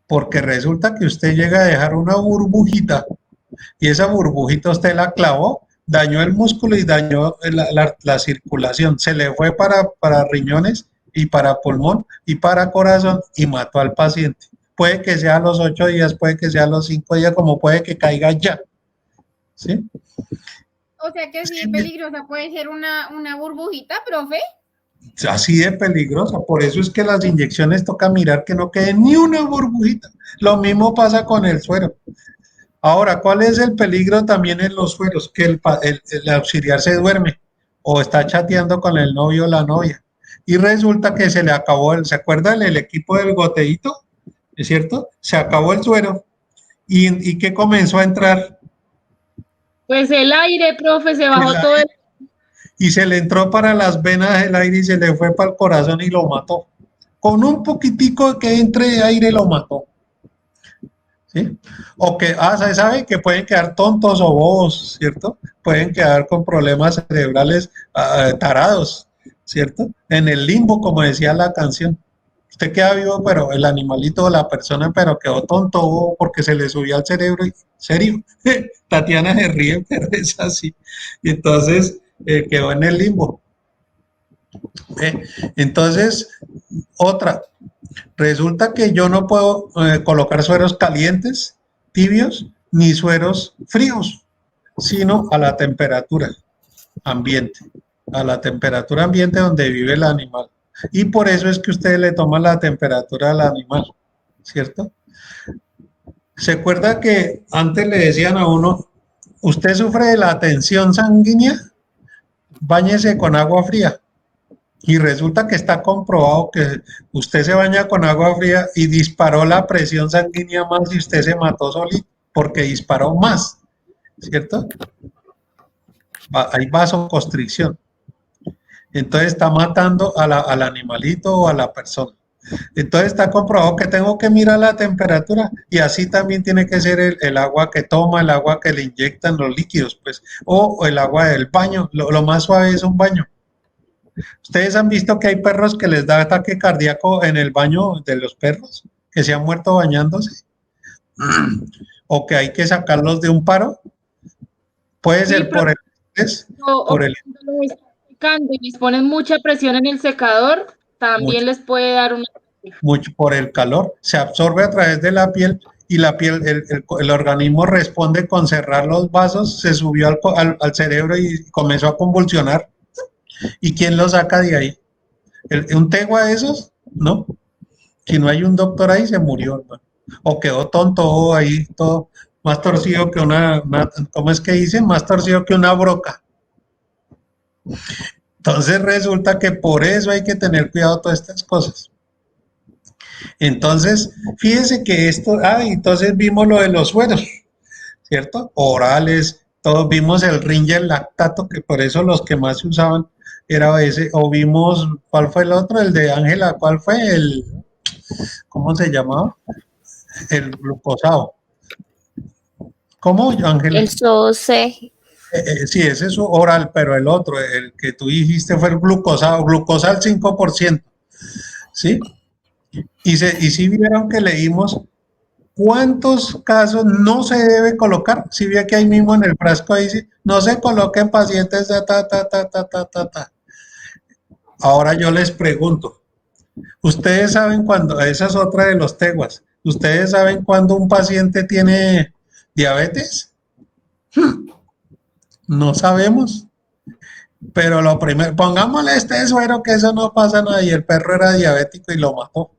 porque resulta que usted llega a dejar una burbujita y esa burbujita usted la clavó, dañó el músculo y dañó la circulación. Se le fue para riñones y para pulmón y para corazón y mató al paciente. Puede que sea a los 8 días, puede que sea a los 5 días, como puede que caiga ya. ¿Sí? O sea que sí es peligrosa, puede ser una burbujita, profe. Así de peligrosa, por eso es que las inyecciones toca mirar que no quede ni una burbujita. Lo mismo pasa con el suero. Ahora, ¿cuál es el peligro también en los sueros? Que el auxiliar se duerme o está chateando con el novio o la novia y resulta que se le acabó ¿se acuerdan el equipo del goteíto? ¿es cierto? Se acabó el suero. ¿Y qué comenzó a entrar? Pues el aire, profe, se bajó El todo el... Y se le entró para las venas el aire y se le fue para el corazón y lo mató. Con un poquitico que entre aire lo mató. ¿Sí? O que, se sabe que pueden quedar tontos o bobos, ¿cierto? Pueden quedar con problemas cerebrales tarados, ¿cierto? En el limbo, como decía la canción. Usted queda vivo, pero el animalito o la persona, pero quedó tonto bobo porque se le subió al cerebro. Y, ¿serio? Tatiana se ríe, pero es así. Y entonces quedó en el limbo. Entonces, otra, resulta que yo no puedo colocar sueros calientes, tibios, ni sueros fríos, sino a la temperatura ambiente, a la temperatura ambiente donde vive el animal. Y por eso es que usted le toma la temperatura al animal, ¿cierto? ¿Se acuerda que antes le decían a uno, usted sufre de la tensión sanguínea? Báñese con agua fría. Y resulta que está comprobado que usted se baña con agua fría y disparó la presión sanguínea más y usted se mató solito porque disparó más, ¿cierto? Hay vasoconstricción. Entonces está matando al animalito o a la persona. Entonces está comprobado que tengo que mirar la temperatura y así también tiene que ser el agua que toma, el agua que le inyectan los líquidos, pues, o el agua del baño. Lo más suave es un baño. ¿Ustedes han visto que hay perros que les da ataque cardíaco en el baño de los perros? Que se han muerto bañándose. O que hay que sacarlos de un paro. Puede ser por el estrés, por el cuando los están secando y les ponen mucha presión en el secador, también les puede dar una... mucho por el calor. Se absorbe a través de la piel y la piel, el organismo responde con cerrar los vasos, se subió al cerebro y comenzó a convulsionar. ¿Y quién lo saca de ahí? ¿Un tegua de esos? No. Si no hay un doctor ahí, se murió, hermano. O quedó tonto ahí, todo más torcido que ¿cómo es que dicen? Más torcido que una broca. Entonces resulta que por eso hay que tener cuidado de todas estas cosas. Entonces, fíjense que entonces vimos lo de los sueros, ¿cierto? Orales, todos vimos el Ringer lactato, que por eso los que más se usaban era ese, o vimos, ¿cuál fue el otro? El de Ángela, ¿cuál fue? ¿Cómo se llamaba? El glucosado. ¿Cómo, Ángela? El SOC. Sí, ese es oral, pero el otro, el que tú dijiste fue el glucosado, glucosa al 5%, ¿sí? Y sí vieron que leímos cuántos casos no se debe colocar. Si ve que ahí mismo en el frasco dice, no se coloquen pacientes de ta. Ahora yo les pregunto, ¿ustedes saben cuándo, esa es otra de los teguas, ¿ustedes saben cuándo un paciente tiene diabetes? No sabemos. Pero lo primero, pongámosle este suero que eso no pasa nada y el perro era diabético y lo mató,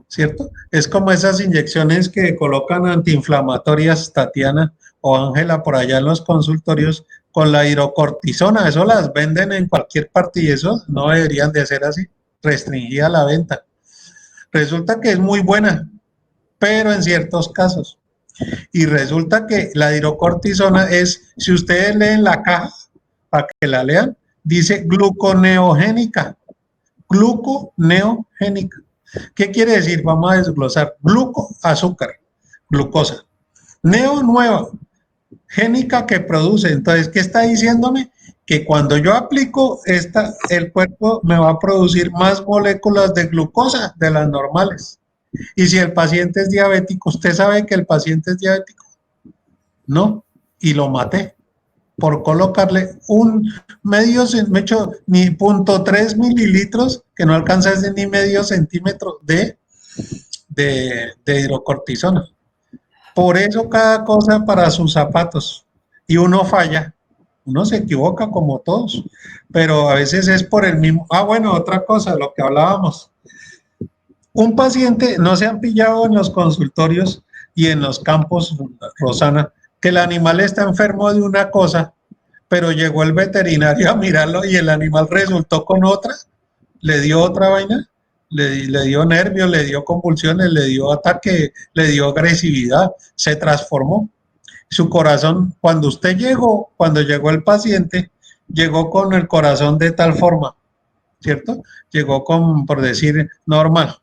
¿cierto? Es como esas inyecciones que colocan antiinflamatorias, Tatiana o Ángela, por allá en los consultorios con la hidrocortisona, eso las venden en cualquier parte y eso no deberían de ser así, restringida la venta. Resulta que es muy buena, pero en ciertos casos. Y resulta que la hidrocortisona es, si ustedes leen la caja, para que la lean, dice gluconeogénica. Gluconeogénica. ¿Qué quiere decir? Vamos a desglosar. Gluco, azúcar, glucosa. Neo, nueva. Génica, que produce. Entonces, ¿qué está diciéndome? Que cuando yo aplico el cuerpo me va a producir más moléculas de glucosa de las normales. Y si el paciente es diabético, ¿usted sabe que el paciente es diabético? No, y lo maté por colocarle ni 0.3 mililitros, que no alcanza ni medio centímetro de hidrocortisona. Por eso cada cosa para sus zapatos. Y uno falla, uno se equivoca como todos, pero a veces es por el mismo. Bueno, otra cosa, lo que hablábamos. Un paciente, no se han pillado en los consultorios y en los campos, Rosana, que el animal está enfermo de una cosa, pero llegó el veterinario a mirarlo y el animal resultó con otra, le dio otra vaina. le dio nervios, le dio convulsiones, le dio ataque, le dio agresividad, se transformó. Su corazón, cuando llegó el paciente, llegó con el corazón de tal forma, ¿cierto? Llegó con, por decir, normal.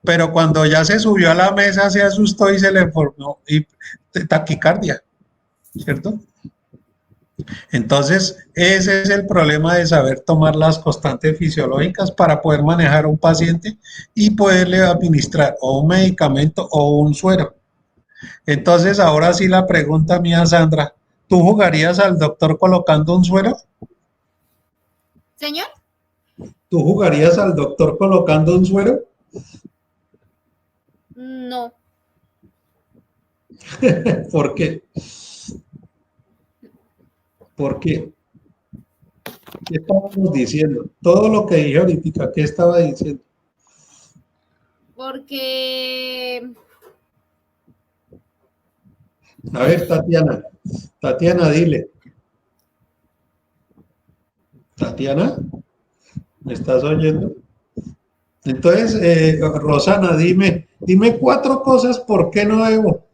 Pero cuando ya se subió a la mesa, se asustó y se le formó taquicardia, ¿cierto? Entonces, ese es el problema de saber tomar las constantes fisiológicas para poder manejar a un paciente y poderle administrar o un medicamento o un suero. Entonces, ahora sí la pregunta mía, Sandra, ¿tú jugarías al doctor colocando un suero? Señor, ¿Tú jugarías al doctor colocando un suero? no, ¿Por qué? ¿Por qué? ¿Qué estábamos diciendo? Todo lo que dije ahorita, ¿qué estaba diciendo? porque A ver, Tatiana, dile. Tatiana, ¿me estás oyendo? Entonces, Rosana, dime 4 cosas por qué no debo.